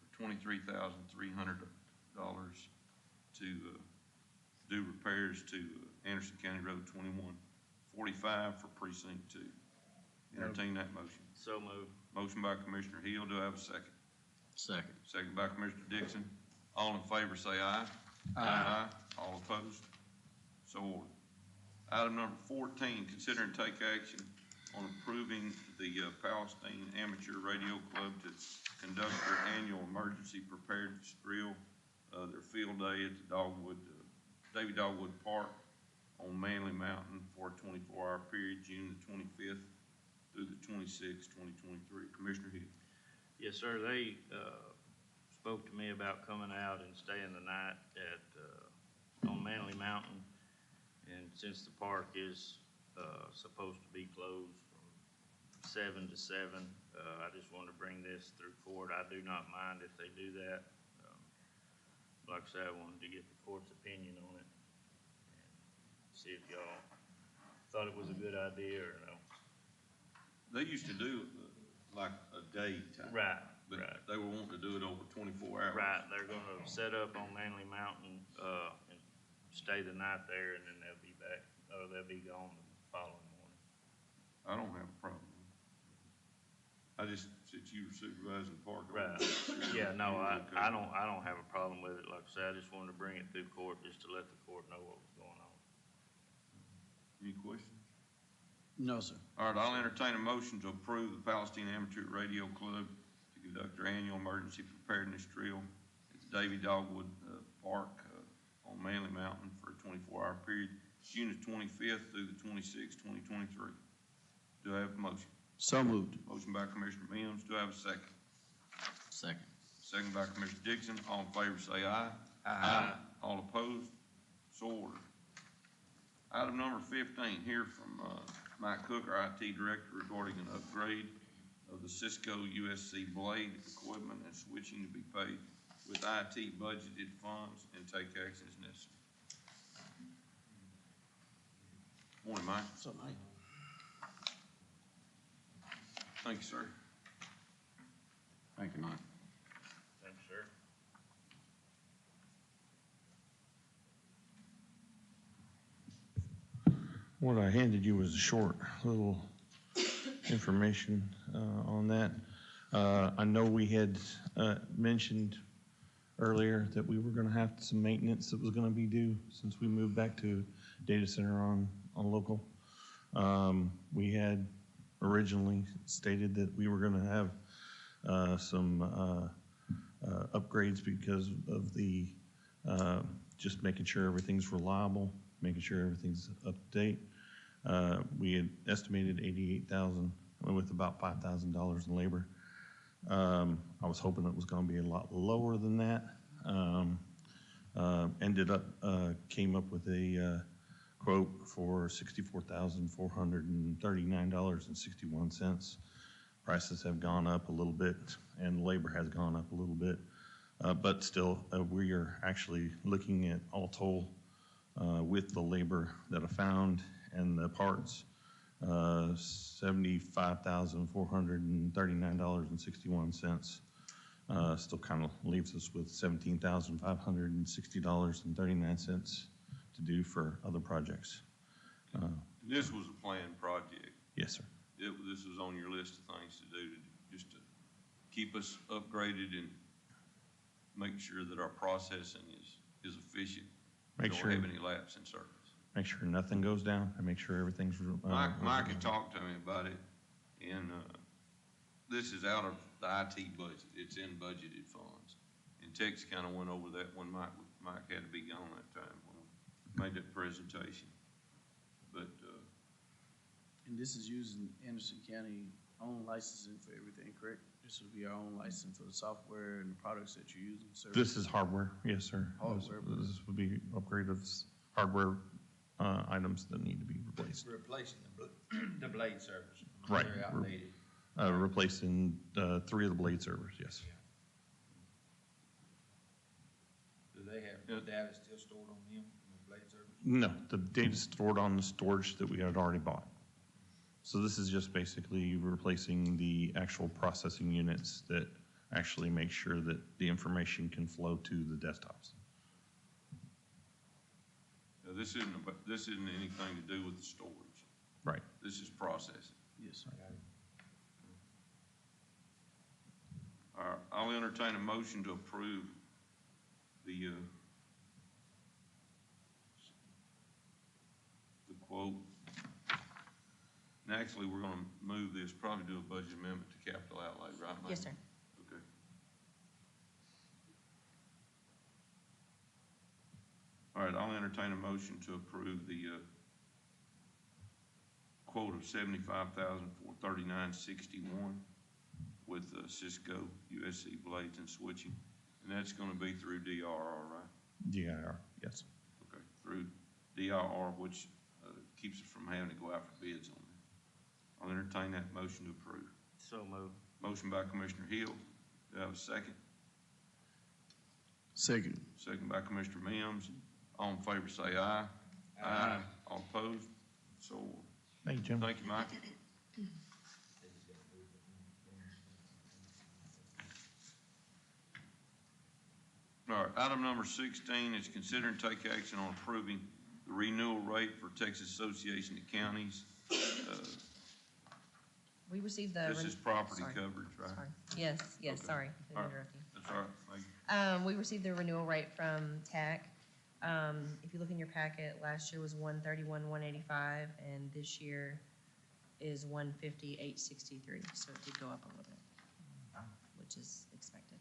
for $23,300 to do repairs to Anderson County Road 2145 for Precinct 2. Entertain that motion. So moved. Motion by Commissioner Hill. Do I have a second? Second. Second by Commissioner Dixon. All in favor say aye. Aye. All opposed? So ordered. Item number 14, consider and take action on approving the Palestine Amateur Radio Club to conduct their annual emergency preparedness drill, their field day at the Davy Dogwood Park on Manley Mountain for a 24-hour period, June the 25th through the 26th, 2023. Commissioner Hill. Yes, sir. They spoke to me about coming out and staying the night at on Manley Mountain, and since the park is supposed to be closed from 7 to 7, I just wanted to bring this through court. I do not mind if they do that. Like I said, I wanted to get the court's opinion on it and see if y'all thought it was a good idea or no. They used to do like a day time. Right, But right. they were wanting to do it over 24 hours. Right, they're gonna set up on Manley Mountain, and stay the night there, and then they'll be back, or they'll be gone the following morning. I don't have a problem. I just, since you were supervising the park. Right, yeah, no, I don't have a problem with it. Like I said, I just wanted to bring it through court just to let the court know what was going on. Any questions? No, sir. All right, I'll entertain a motion to approve the Palestine Amateur Radio Club to conduct their annual emergency preparedness drill at the Davy Dogwood Park on Manley Mountain for a 24-hour period, June the 25th through the 26th, 2023. Do I have a motion? So moved. Motion by Commissioner Mims. Do I have a second? Second. Second by Commissioner Dixon. All in favor say aye. Aye. All opposed? So ordered. Item number 15, here from Mike Cook, our IT Director, regarding an upgrade of the Cisco USC Blade equipment and switching to be paid with IT budgeted funds and take action as necessary. Morning, Mike. What's up, Mike? Thank you, sir. Thank you, Mike. Thanks, sir. What I handed you was a short little information on that. I know we had mentioned earlier that we were going to have some maintenance that was going to be due since we moved back to data center on local. We had originally stated that we were going to have some upgrades because of the just making sure everything's reliable, making sure everything's up to date. We had estimated $88,000 with about $5,000 in labor. I was hoping it was going to be a lot lower than that. ended up, came up with a quote for $64,439.61. Prices have gone up a little bit, and labor has gone up a little bit. But still, we are actually looking at all told, with the labor that I found and the parts, $75,439.61. Still kind of leaves us with $17,560.39 to do for other projects. This was a planned project. Yes, sir. This was on your list of things to do, just to keep us upgraded and make sure that our processing is efficient. Make sure- Don't have any lapse in service. Make sure nothing goes down and make sure everything's. Mike had talked to me about it, and, this is out of the IT budget. It's in budgeted funds. And Tex kind of went over that when Mike had to be gone that time when we made that presentation. But, And this is using Anderson County own licensing for everything, correct? This would be our own license for the software and the products that you're using, sir? This is hardware, yes, sir. Hardware. This would be upgrade of hardware items that need to be replaced. Replacing the blade servers. Right. They're outdated. Replacing 3 of the blade servers, yes. Do they have data still stored on them, the blade servers? No, the data's stored on the storage that we had already bought. So this is just basically replacing the actual processing units that actually make sure that the information can flow to the desktops. this isn't anything to do with the storage. Right. This is processing. Yes, sir. All right, I'll entertain a motion to approve the quote. And actually, we're gonna move this, probably do a budget amendment to capital outlay, right, Mike? Yes, sir. Okay. All right, I'll entertain a motion to approve the quote of $75,439.61 with Cisco USC blades and switching, and that's gonna be through DRR, right? DIR, yes. Okay, through DRR, which keeps us from having to go out for bids on that. I'll entertain that motion to approve. So moved. Motion by Commissioner Hill. Do I have a second? Second. Second by Commissioner Mims. All in favor say aye. Aye. All opposed? So ordered. Thank you, Jim. Thank you, Mike. All right, item number 16 is consider and take action on approving the renewal rate for Texas Association of Counties. We received the. This is property Sorry. coverage, right? Sorry. Yes, Okay. sorry. Didn't All right. interrupt you. That's all right. Thank you. We received the renewal rate from TAC. If you look in your packet, last year was 131,185, and this year is 150,863. So it did go up a little bit, which is expected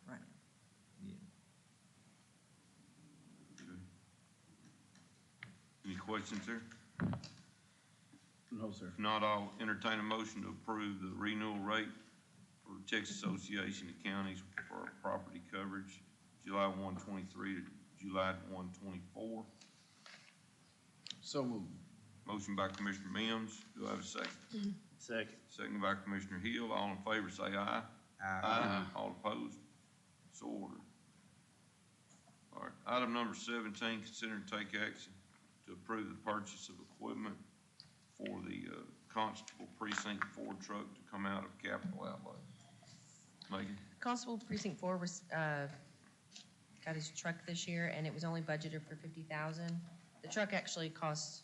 right now. Any questions there? No, sir. If not, I'll entertain a motion to approve the renewal rate for Texas Association of Counties for property coverage, July 1, 23 to July 1, 24. So moved. Motion by Commissioner Mims. Do I have a second? Second. Second by Commissioner Hill. All in favor say aye. Aye. All opposed? So ordered. All right, item number 17, consider and take action to approve the purchase of equipment for the Constable Precinct 4 truck to come out of capital outlay. Megan? Constable Precinct 4 was, got his truck this year, and it was only budgeted for 50,000. The truck actually costs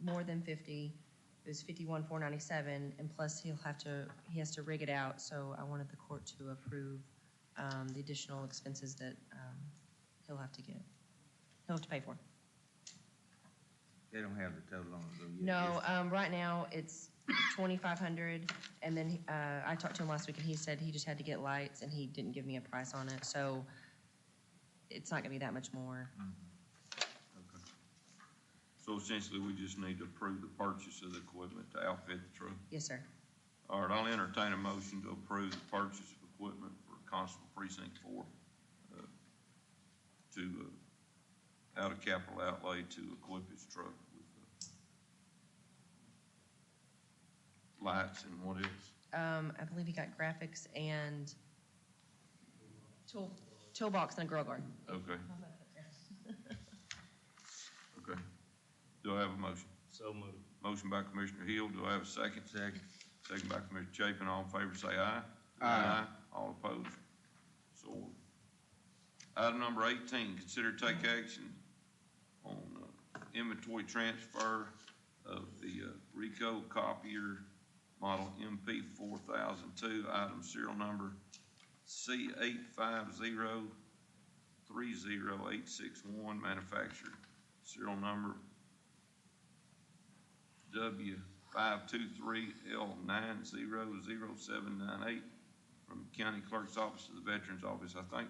more than 50. It was 51,497, and plus he has to rig it out. So I wanted the court to approve the additional expenses that he'll have to pay for. They don't have the total on it though yet. No, right now it's 2,500, and then I talked to him last week, and he said he just had to get lights, and he didn't give me a price on it. So it's not gonna be that much more. Okay. So essentially, we just need to approve the purchase of the equipment to outfit the truck. Yes, sir. All right, I'll entertain a motion to approve the purchase of equipment for Constable Precinct 4 to out of capital outlay to equip his truck with lights and what else? I believe he got graphics and toolbox and a grill guard. Okay. Okay. Do I have a motion? So moved. Motion by Commissioner Hill, do I have a second? Second. Second by Commissioner Chapin, all in favor say aye. Aye. All opposed? So ordered. Item number 18, consider take action on inventory transfer of the Ricoh copier model MP 4002, item serial number C85030861, manufacturer serial number W523L900798 from County Clerk's Office to the Veterans Office. I think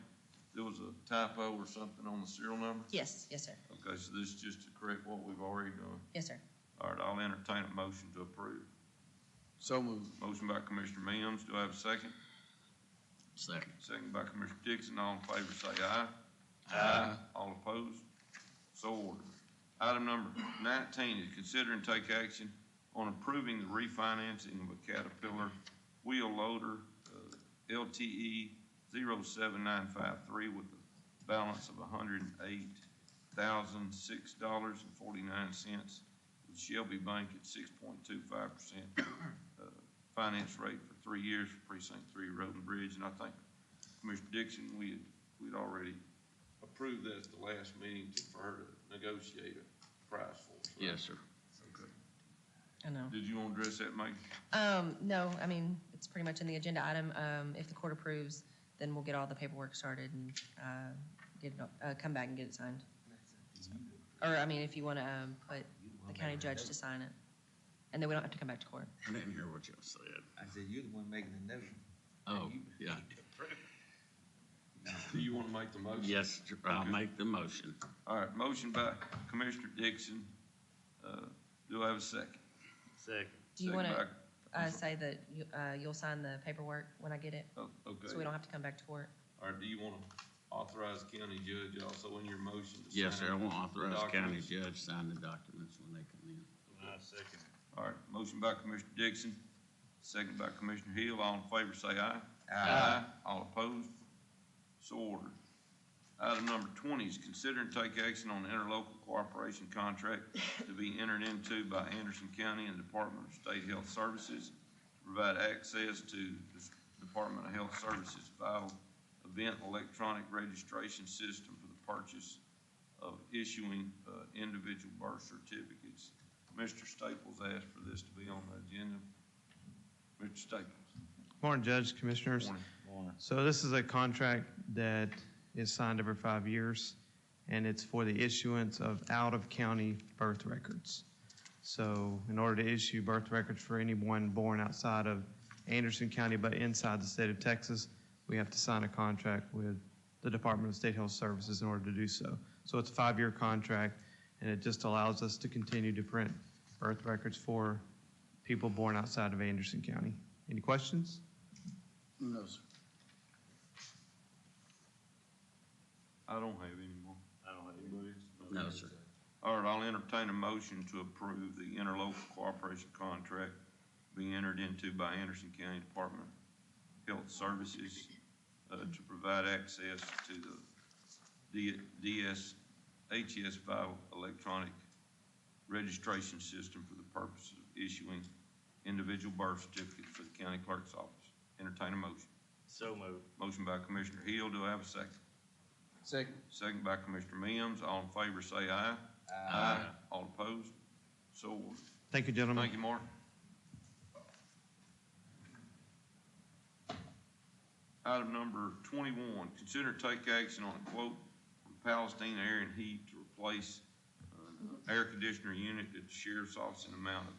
there was a typo or something on the serial number. Yes, yes, sir. Okay, so this is just to correct what we've already done. Yes, sir. All right, I'll entertain a motion to approve. So moved. Motion by Commissioner Mims, do I have a second? Second. Second by Commissioner Dixon, all in favor say aye. Aye. All opposed? So ordered. Item number 19 is consider and take action on approving the refinancing of a Caterpillar wheel loader, LTE 07953 with a balance of $108,006.49 with Shelby Bank at 6.25% finance rate for 3 years for Precinct 3 Road and Bridge. And I think, Commissioner Dixon, we'd already approved that at the last meeting for her to negotiate a price for us. Right? Yes, sir. Okay. I know. Did you want to address that, Mike? No, I mean, it's pretty much in the agenda item. If the court approves, then we'll get all the paperwork started and, get it, come back and get it signed. Or, I mean, if you want to, put the county judge to sign it, and then we don't have to come back to court. I didn't hear what you said. I said, you're the one making the note. Oh, yeah. Do you want to make the motion? Yes, I'll make the motion. All right, motion by Commissioner Dixon. Do I have a second? Second. Do you Second want by- to, say that you'll sign the paperwork when I get it, Oh, okay. so we don't have to come back to court? All right, do you want to authorize the county judge also in your motion to sign? Yes, sir, I want to authorize the county documents? judge sign the documents when they come in. I second. All right, motion by Commissioner Dixon, second by Commissioner Hill. All in favor say aye. Aye. All opposed? So ordered. Item number 20 is consider and take action on the interlocal cooperation contract to be entered into by Anderson County and Department of State Health Services to provide access to the Department of Health Services Vital Event Electronic Registration System for the purchase of issuing individual birth certificates. Mr. Staples asked for this to be on the agenda. Mr. Staples. Morning, Judge, Commissioners. Morning. Morning. So this is a contract that is signed every 5 years, and it's for the issuance of out-of-county birth records. So in order to issue birth records for anyone born outside of Anderson County but inside the state of Texas, we have to sign a contract with the Department of State Health Services in order to do so. So it's a 5-year contract, and it just allows us to continue to print birth records for people born outside of Anderson County. Any questions? No, sir. I don't have any more. I don't have any. Anybody else? No, sir. All right, I'll entertain a motion to approve the interlocal cooperation contract being entered into by Anderson County Department of Health Services to provide access to the HES Vital Electronic Registration System for the purpose of issuing individual birth certificates for the county clerk's office. Entertain a motion. So moved. Motion by Commissioner Hill. Do I have a second? Second. Second by Commissioner Mims. All in favor say aye. Aye. All opposed? So ordered. Thank you, gentlemen. Thank you, Mark. Item number 21, consider take action on a quote from Palestine Air and Heat to replace an air conditioner unit at the sheriff's office in the amount of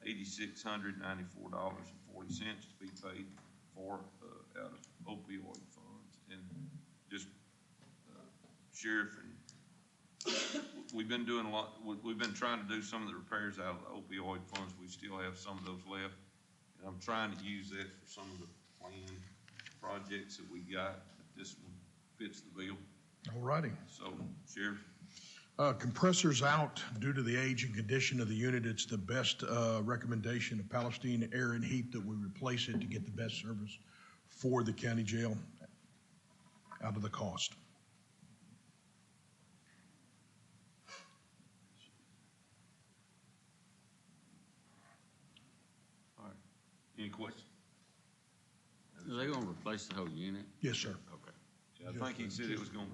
$8,694.40 to be paid for out of opioid funds. And just Sheriff, and we've been doing a lot, we've been trying to do some of the repairs out of the opioid funds. We still have some of those left. And I'm trying to use that for some of the planned projects that we got. This one fits the bill. All righty. So, Sheriff. Compressors out due to the age and condition of the unit. It's the best recommendation of Palestine Air and Heat that we replace it to get the best service for the county jail out of the cost. All right. Any questions? Are they gonna replace the whole unit? Yes, sir. Okay. I think he said it was gonna,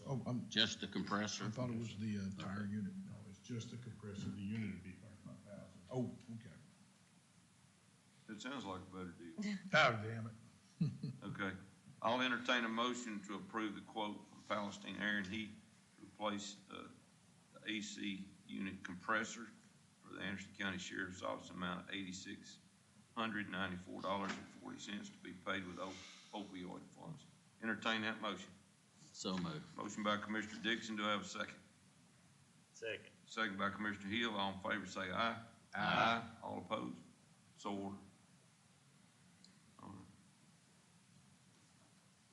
Oh, Just the compressor? I thought it was the tire unit. No, it's just the compressor, the unit would be 35,000. Oh, okay. it sounds like a better deal. Oh, damn it. Okay. I'll entertain a motion to approve the quote from Palestine Air and Heat to replace the AC unit compressor for the Anderson County Sheriff's Office amount of $8,694.40 to be paid with opioid funds. Entertain that motion. So moved. Motion by Commissioner Dixon. Do I have a second? Second. Second by Commissioner Hill. All in favor say aye. Aye. All opposed? So ordered. All right.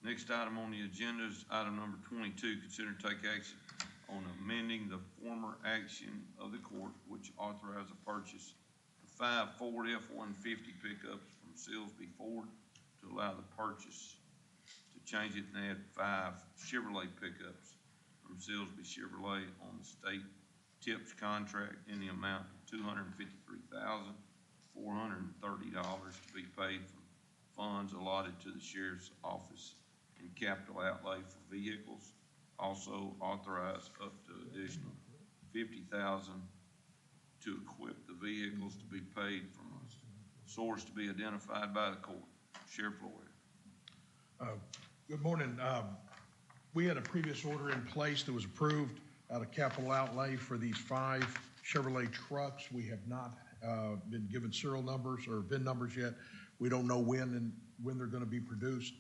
Next item on the agenda is item number 22. Consider and take action on amending the former action of the court, which authorized the purchase of 5 Ford F-150 pickups from Silsby Ford to allow the purchase to change it and add 5 Chevrolet pickups from Silsby Chevrolet on the state TIPS contract in the amount of $253,430 to be paid from funds allotted to the sheriff's office in capital outlay for vehicles. Also authorize up to additional $50,000 to equip the vehicles to be paid from a source to be identified by the court. Sheriff Floyd. Good morning. We had a previous order in place that was approved out of capital outlay for these 5 Chevrolet trucks. We have not been given serial numbers or VIN numbers yet. We don't know when they're going to be produced.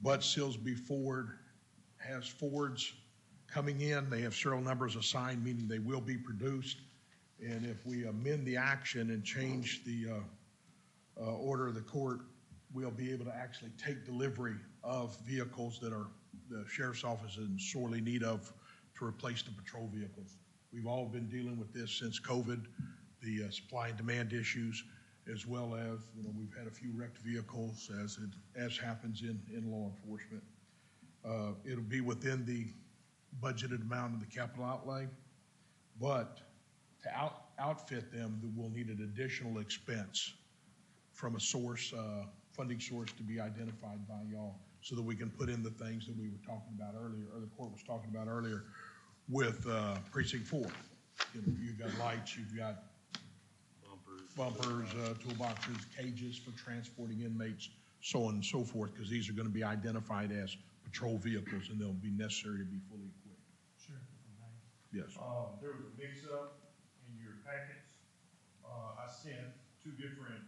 But Silsby Ford has Fords coming in. They have serial numbers assigned, meaning they will be produced. And if we amend the action and change the order of the court, we'll be able to actually take delivery of vehicles that are the sheriff's office is in sorely need of to replace the patrol vehicles. We've all been dealing with this since COVID, the supply and demand issues, as well as, we've had a few wrecked vehicles as happens in law enforcement. It'll be within the budgeted amount of the capital outlay, but to outfit them, we'll need an additional expense from a source, funding source to be identified by y'all so that we can put in the things that we were talking about earlier, or the court was talking about earlier with precinct 4. You've got lights, you've got bumpers, toolboxes, cages for transporting inmates, so on and so forth, because these are going to be identified as patrol vehicles and they'll be necessary to be fully equipped. Sure, if I may. Yes. There was a mix-up in your packets. I sent 2 different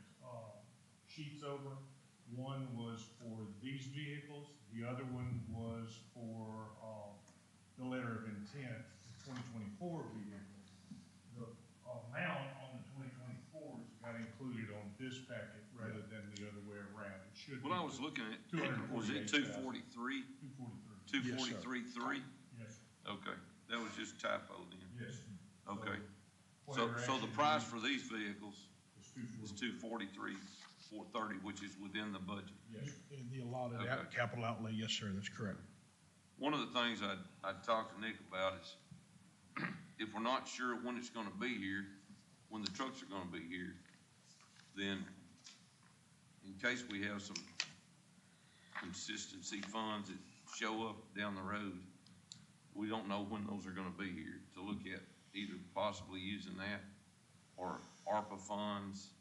sheets over. One was for these vehicles, the other one was for the letter of intent, 2024 vehicles. The amount on the 2024s got included on this packet rather than the other way around. It should be. Well, I was looking at, was it 243? 243.3? Yes, sir. Okay, that was just typo then. Yes. Okay. So whatever the action price you- for these vehicles It's is 243,430, which is within the budget. Yes. In the allotted Okay. capital outlay, yes, sir, that's correct. One of the things I'd talked to Nick about is if we're not sure when it's gonna be here, when the trucks are gonna be here, then in case we have some consistency funds that show up down the road, we don't know when those are gonna be here, to look at either possibly using that or ARPA funds.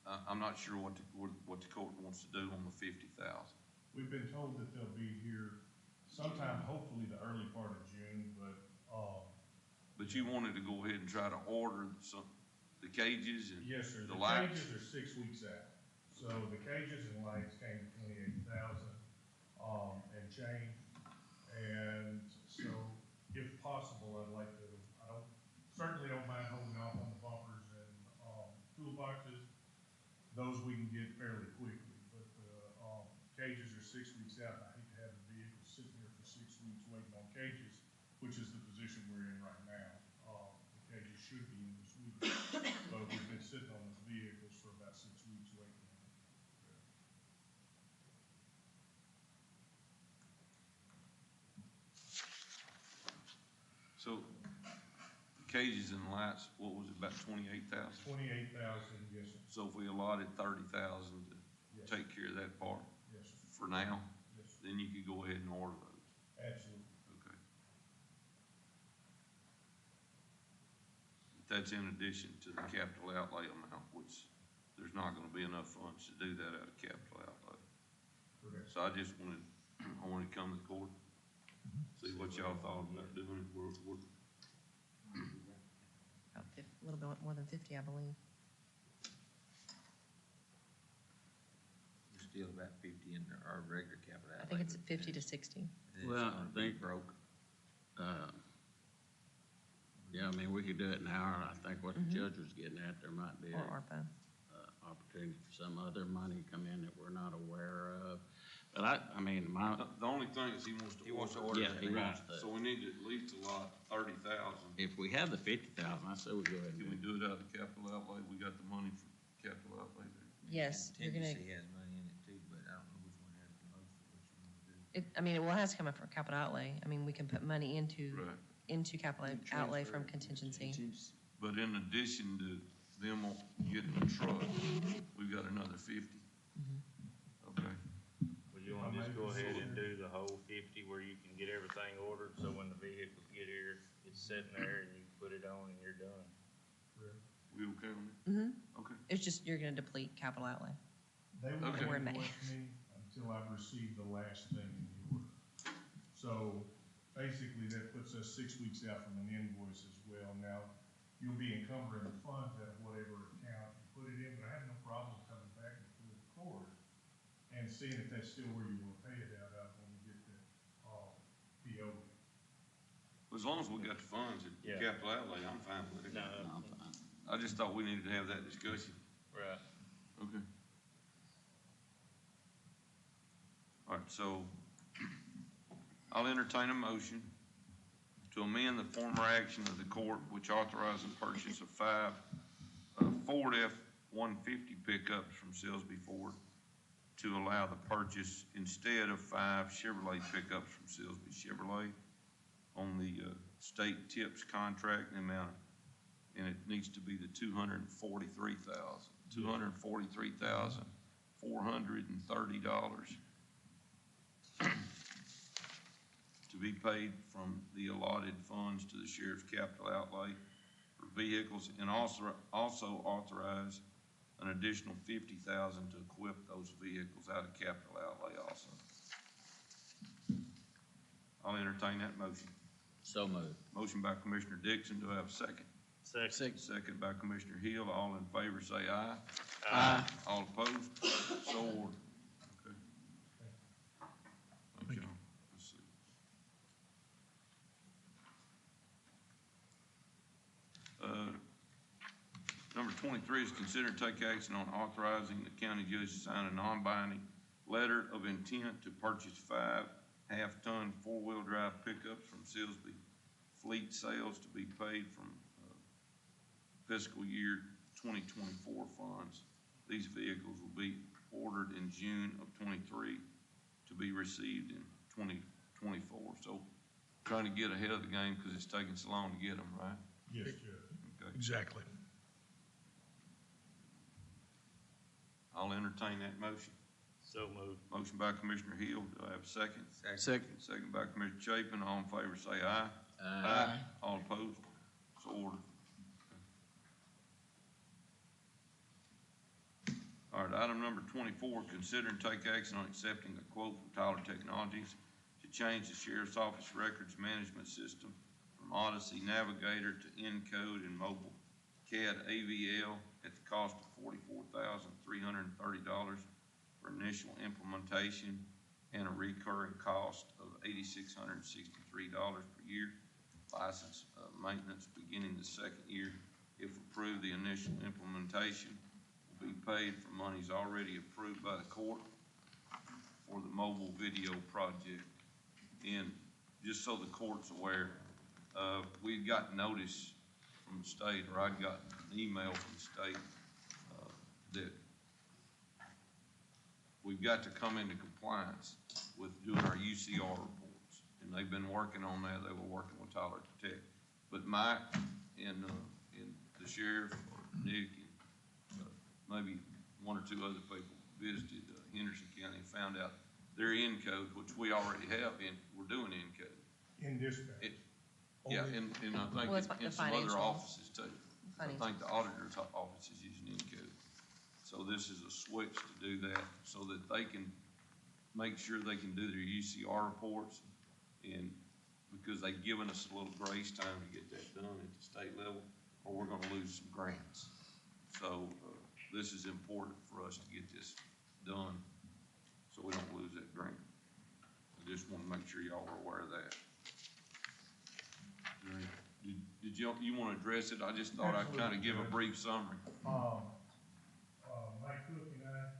I'm not sure what the court wants to do on the 50,000. We've been told that they'll be here sometime, hopefully the early part of June, But you wanted to go ahead and try to order the cages and yes, sir. the The lights? cages are 6 weeks out. So the cages and lights came to 28,000, and change. And so if possible, I'd like to, certainly don't mind holding off on the bumpers and, toolboxes. Those we can get fairly quickly, but the, cages are 6 weeks out. I hate to have the vehicle sitting here for 6 weeks waiting on cages, which is the position we're in right So cages and lights, what was it, about 28,000? 28,000, yes, sir. So if we allotted 30,000 to Yes. take care of that part Yes, sir. for now, Yes, sir. then you could go ahead and order those. Absolutely. Okay. But that's in addition to the capital outlay amount, which there's not gonna be enough funds to do that out of capital outlay. Correct. So I just wanted to come to the court, see what y'all thought about doing it. We're About a little bit more than 50, I believe. We're still about 50 in our regular capital outlay. I think it's but 50 to 60. it's Well, gonna I be think- broke. Yeah, I mean, we could do it now, and I think what the judge was getting at, there might be Or a ARPA. opportunity for some other money to come in that we're not aware of. But I mean, my, The only thing is he wants to order. Yeah, he wants to. So we need to at least allot 30,000. if we have the 50,000, I say we go ahead and Can we do it. do it out of capital outlay? We got the money for capital outlay there. Yes, you're gonna, Contingency has money in it too, but I don't know which one has the most of what you want to do. I mean, it has to come up from capital outlay. I mean, we can put money into Right. capital outlay from contingency. But in addition to them getting the truck, we've got another 50. Okay. Would you wanna just go ahead and do the whole 50 where you can get everything ordered, so when the vehicles get here, it's sitting there and you put it on and you're done? We okay on that? Mm-hmm. Okay. It's just, you're gonna deplete capital outlay. They will Okay. We're in May. invoice me until I've received the last thing in the order. So basically, that puts us 6 weeks out from an invoice as well. Now, you'll be encumbering the funds out of whatever account you put it in, but I have no problem coming back before the court and seeing if that's still where you want to pay it out of when we get the, PO. As long as we got the funds at Yeah. capital outlay, I'm fine with it. No, I'm fine. I just thought we needed to have that discussion. right. Okay. All right, so I'll entertain a motion to amend the former action of the court which authorized the purchase of 5 Ford F-150 pickups from Salisbury Ford to allow the purchase instead of 5 Chevrolet pickups from Salisbury Chevrolet on the state tips contract, the amount, and it needs to be the $243,430 to be paid from the allotted funds to the sheriff's capital outlay for vehicles, and also authorize an additional $50,000 to equip those vehicles out of capital outlay also. I'll entertain that motion. So moved. Motion by Commissioner Dixon, do I have a second? Second. Second by Commissioner Hill, all in favor say aye. Aye. All opposed, so ordered. Okay. Thank you. Let's see. Number 23 is consider and take action on authorizing the county judge to sign a non-binding letter of intent to purchase 5 half-ton four-wheel drive pickups from Salisbury Fleet Sales to be paid from fiscal year 2024 funds. These vehicles will be ordered in June of '23 to be received in 2024. So trying to get ahead of the game because it's taking so long to get them, right? Yes, Judge. Okay. Exactly. I'll entertain that motion. So moved. Motion by Commissioner Hill. Do I have a second? Second. Second by Commissioner Chapin. All in favor say aye. Aye. All opposed? So ordered. All right, item number 24, consider and take action on accepting a quote from Tyler Technologies to change the Sheriff's Office Records Management System from Odyssey Navigator to Encode and Mobile CAD AVL at the cost of $44,330 for initial implementation and a recurring cost of $8,663 per year. License maintenance beginning the second year. If approved, the initial implementation will be paid from monies already approved by the court for the mobile video project. And just so the court's aware, we got notice from the state, or I got an email from the state, that we've got to come into compliance with doing our UCR reports. And they've been working on that. They were working with Tyler Tech But Mike and the sheriff, or Nick, and maybe one or two other people visited Henderson County and found out their in code, which we already have we're doing in code. In dispatch. Yeah, and I think Well, it's like in the some other financial- offices too. I financial. think the auditor's office is using in code. So this is a switch to do that so that they can make sure they can do their UCR reports. And because they've given us a little grace time to get that done at the state level, or we're gonna lose some grants. So, this is important for us to get this done, so we don't lose that grant. I just wanna make sure y'all are aware of that. Did you wanna address it? I just thought I'd kinda give a brief summary. Mike Cook and I,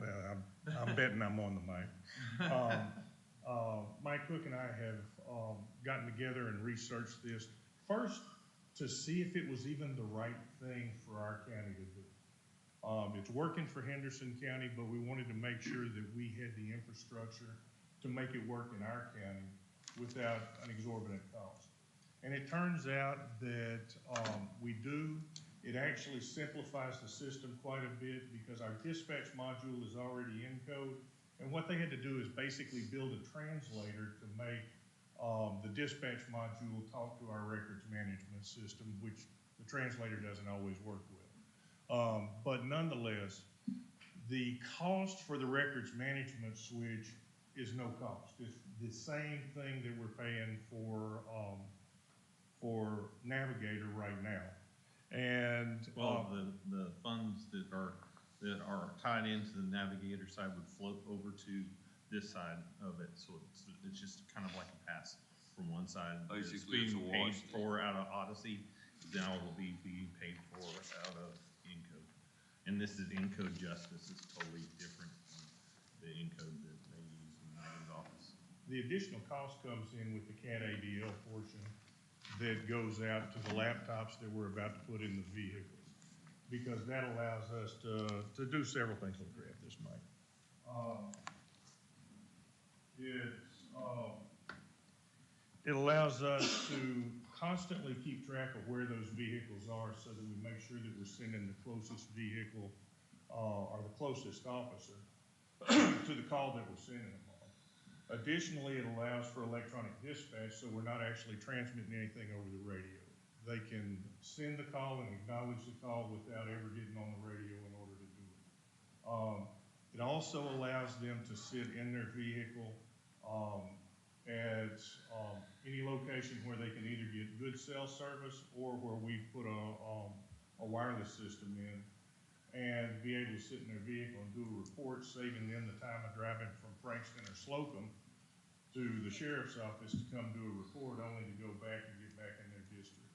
well, I'm betting I'm on the mic. Mike Cook and I have gotten together and researched this, first to see if it was even the right thing for our county to do. It's working for Henderson County, but we wanted to make sure that we had the infrastructure to make it work in our county without an exorbitant cost. And it turns out that we do. It actually simplifies the system quite a bit because our dispatch module is already in code. And what they had to do is basically build a translator to make the dispatch module talk to our records management system, which the translator doesn't always work with. But nonetheless, the cost for the records management switch is no cost. It's the same thing that we're paying for Navigator right now. And Well, the funds that are tied into the Navigator side would float over to this side of it, so it's just kind of like a pass from one side. Basically, it's a being paid wash. for out of Odyssey, now it'll be being paid for out of Encode. And this is Encode Justice, it's totally different from the Encode that they use in Megan's office. the additional cost comes in with the CAT ADL portion that goes out to the laptops that we're about to put in the vehicles. Because that allows us to do several things. Let me grab this mic. It allows us to constantly keep track of where those vehicles are so that we make sure that we're sending the closest vehicle or the closest officer to the call that we're sending them on. Additionally, it allows for electronic dispatch, so we're not actually transmitting anything over the radio. They can send the call and acknowledge the call without ever getting on the radio in order to do it. It also allows them to sit in their vehicle at any location where they can either get good cell service or where we put a wireless system in and be able to sit in their vehicle and do a report, saving them the time of driving from Frankston or Slocum to the sheriff's office to come do a report, only to go back and get back in their district.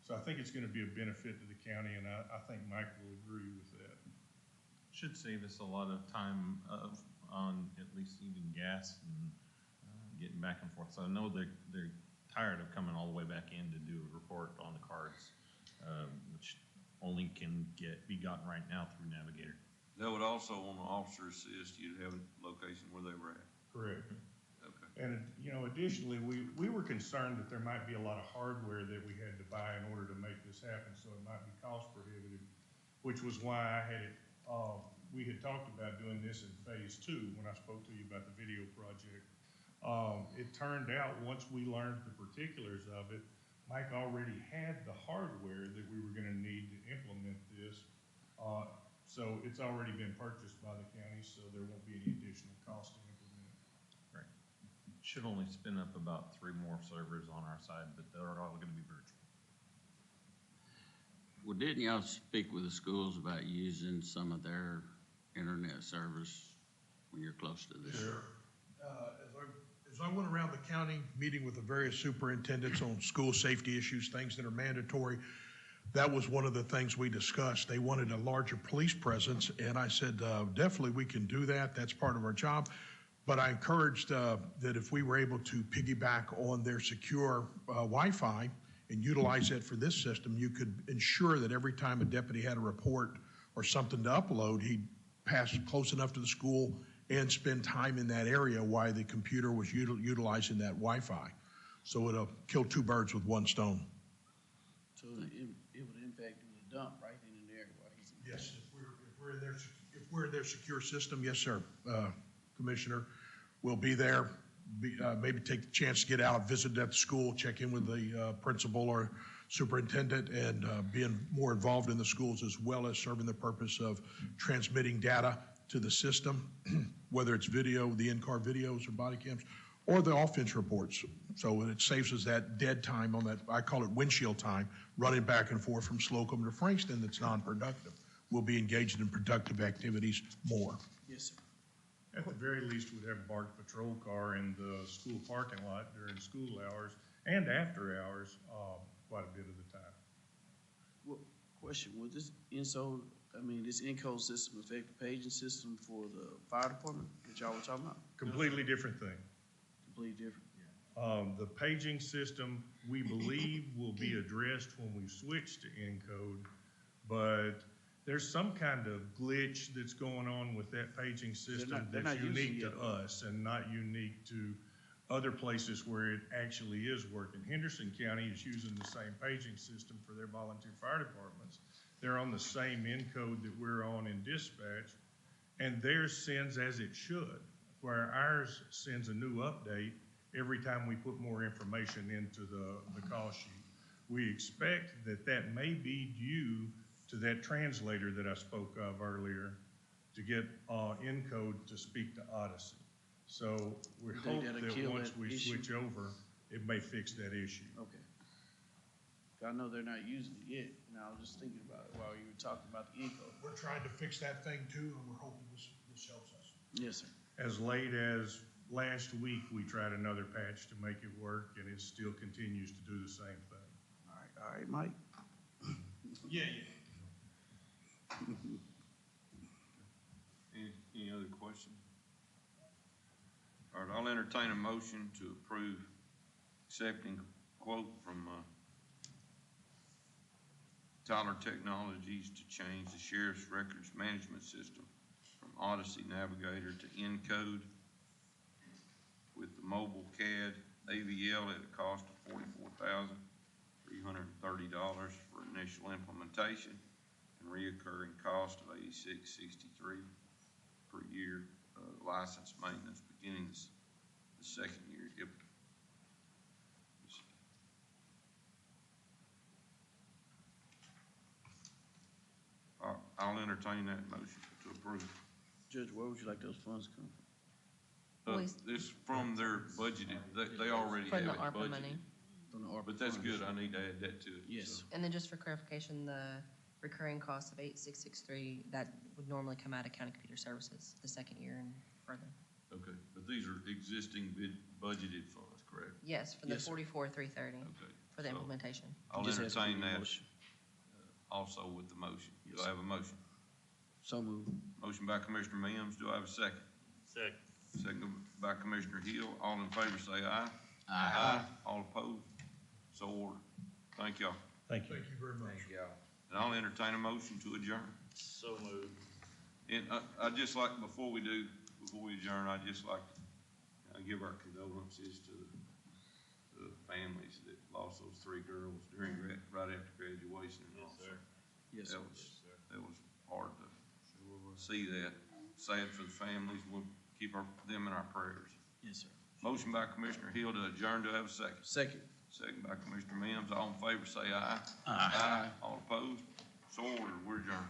So I think it's gonna be a benefit to the county, and I think Mike will agree with that. Should save us a lot of time on at least even gas and getting back and forth. So I know they're tired of coming all the way back in to do a report on the cards, which only can be gotten right now through Navigator. That would also, on the officer assist, you'd have a location where they were at. Correct. Okay. And, additionally, we were concerned that there might be a lot of hardware that we had to buy in order to make this happen, so it might be cost prohibitive, which was why we had talked about doing this in phase 2 when I spoke to you about the video project. It turned out, once we learned the particulars of it, Mike already had the hardware that we were gonna need to implement this. So it's already been purchased by the county, so there won't be any additional cost to implement it. Right. Should only spin up about 3 more servers on our side, but they're all gonna be virtual. Well, didn't y'all speak with the schools about using some of their internet service when you're close to this? Sure. As I went around the county, meeting with the various superintendents on school safety issues, things that are mandatory, that was one of the things we discussed. They wanted a larger police presence, and I said, definitely we can do that. That's part of our job. But I encouraged that if we were able to piggyback on their secure Wi-Fi and utilize it for this system, you could ensure that every time a deputy had a report or something to upload, he'd pass close enough to the school and spend time in that area while the computer was utilizing that Wi-Fi. So it'll kill two birds with one stone. So it would impact the dump right in there while he's. Yes, if we're in their secure system, yes, sir, Commissioner. We'll be there, maybe take the chance to get out, visit at the school, check in with the principal or superintendent, and being more involved in the schools, as well as serving the purpose of transmitting data to the system, whether it's video, the in-car videos or body cams, or the offense reports. So it saves us that dead time on that, I call it windshield time, running back and forth from Slocum to Frankston that's non-productive. We'll be engaged in productive activities more. Yes, sir. At the very least, we'd have a BART patrol car in the school parking lot during school hours and after hours, quite a bit of the time. Well, question, would this this encode system affect the paging system for the fire department that y'all were talking about? Completely different thing. Completely different. The paging system, we believe, will be addressed when we switch to Encode, but there's some kind of glitch that's going on with that paging system they're that's not using unique it. to us and not unique to other places where it actually is working. Henderson County is using the same paging system for their volunteer fire departments. They're on the same encode that we're on in dispatch, and theirs sends as it should, where ours sends a new update every time we put more information into the call sheet. We expect that may be due to that translator that I spoke of earlier to get encode to speak to Odyssey. So we You think hope that'll that kill once that we issue? switch over, it may fix that issue. Okay. I know they're not using it yet, and I was just thinking about it while you were talking about the encode. We're trying to fix that thing too, and we're hoping this helps us. Yes, sir. As late as last week, we tried another patch to make it work, and it still continues to do the same thing. All right, Mike. Yeah. Any other questions? All right, I'll entertain a motion to approve accepting quote from Tyler Technologies to change the sheriff's records management system from Odyssey Navigator to Encode with the mobile CAD AVL at a cost of $44,330 for initial implementation and reoccurring cost of $86.63 per year license maintenance beginning the second year. Yep. I'll entertain that motion to approve. Judge, where would you like those funds to come from? This from their budgeted, they already have From it the ARPA money. budgeted. From the ARPA But that's funds? good, I need to add that to it. Yes. so. And then just for clarification, the recurring cost of 8663, that would normally come out of county computer services the second year and further. Okay, but these are existing budgeted funds, correct? Yes, for the Yes, sir. 44,330 Okay. for the so implementation. I'll Just has to entertain be a that motion. Also with the motion. Do Yes, I have a motion? So moved. Motion by Commissioner Mims, do I have a second? Second. Second by Commissioner Hill, all in favor say aye. Aye. All opposed, so ordered. Thank y'all. Thank you. Thank you very much. Thank y'all. And I'll entertain a motion to adjourn. So moved. And I just like, before we adjourn, I'd just like to give our condolences to the families that lost those three girls right after graduation. Yes, sir. Yes, sir. That was hard to see that. Sad for the families. We'll keep them in our prayers. Yes, sir. Motion by Commissioner Hill to adjourn. Do I have a second? Second. Second by Commissioner Mims. All in favor say aye. Aye. All opposed? So ordered. We're adjourned.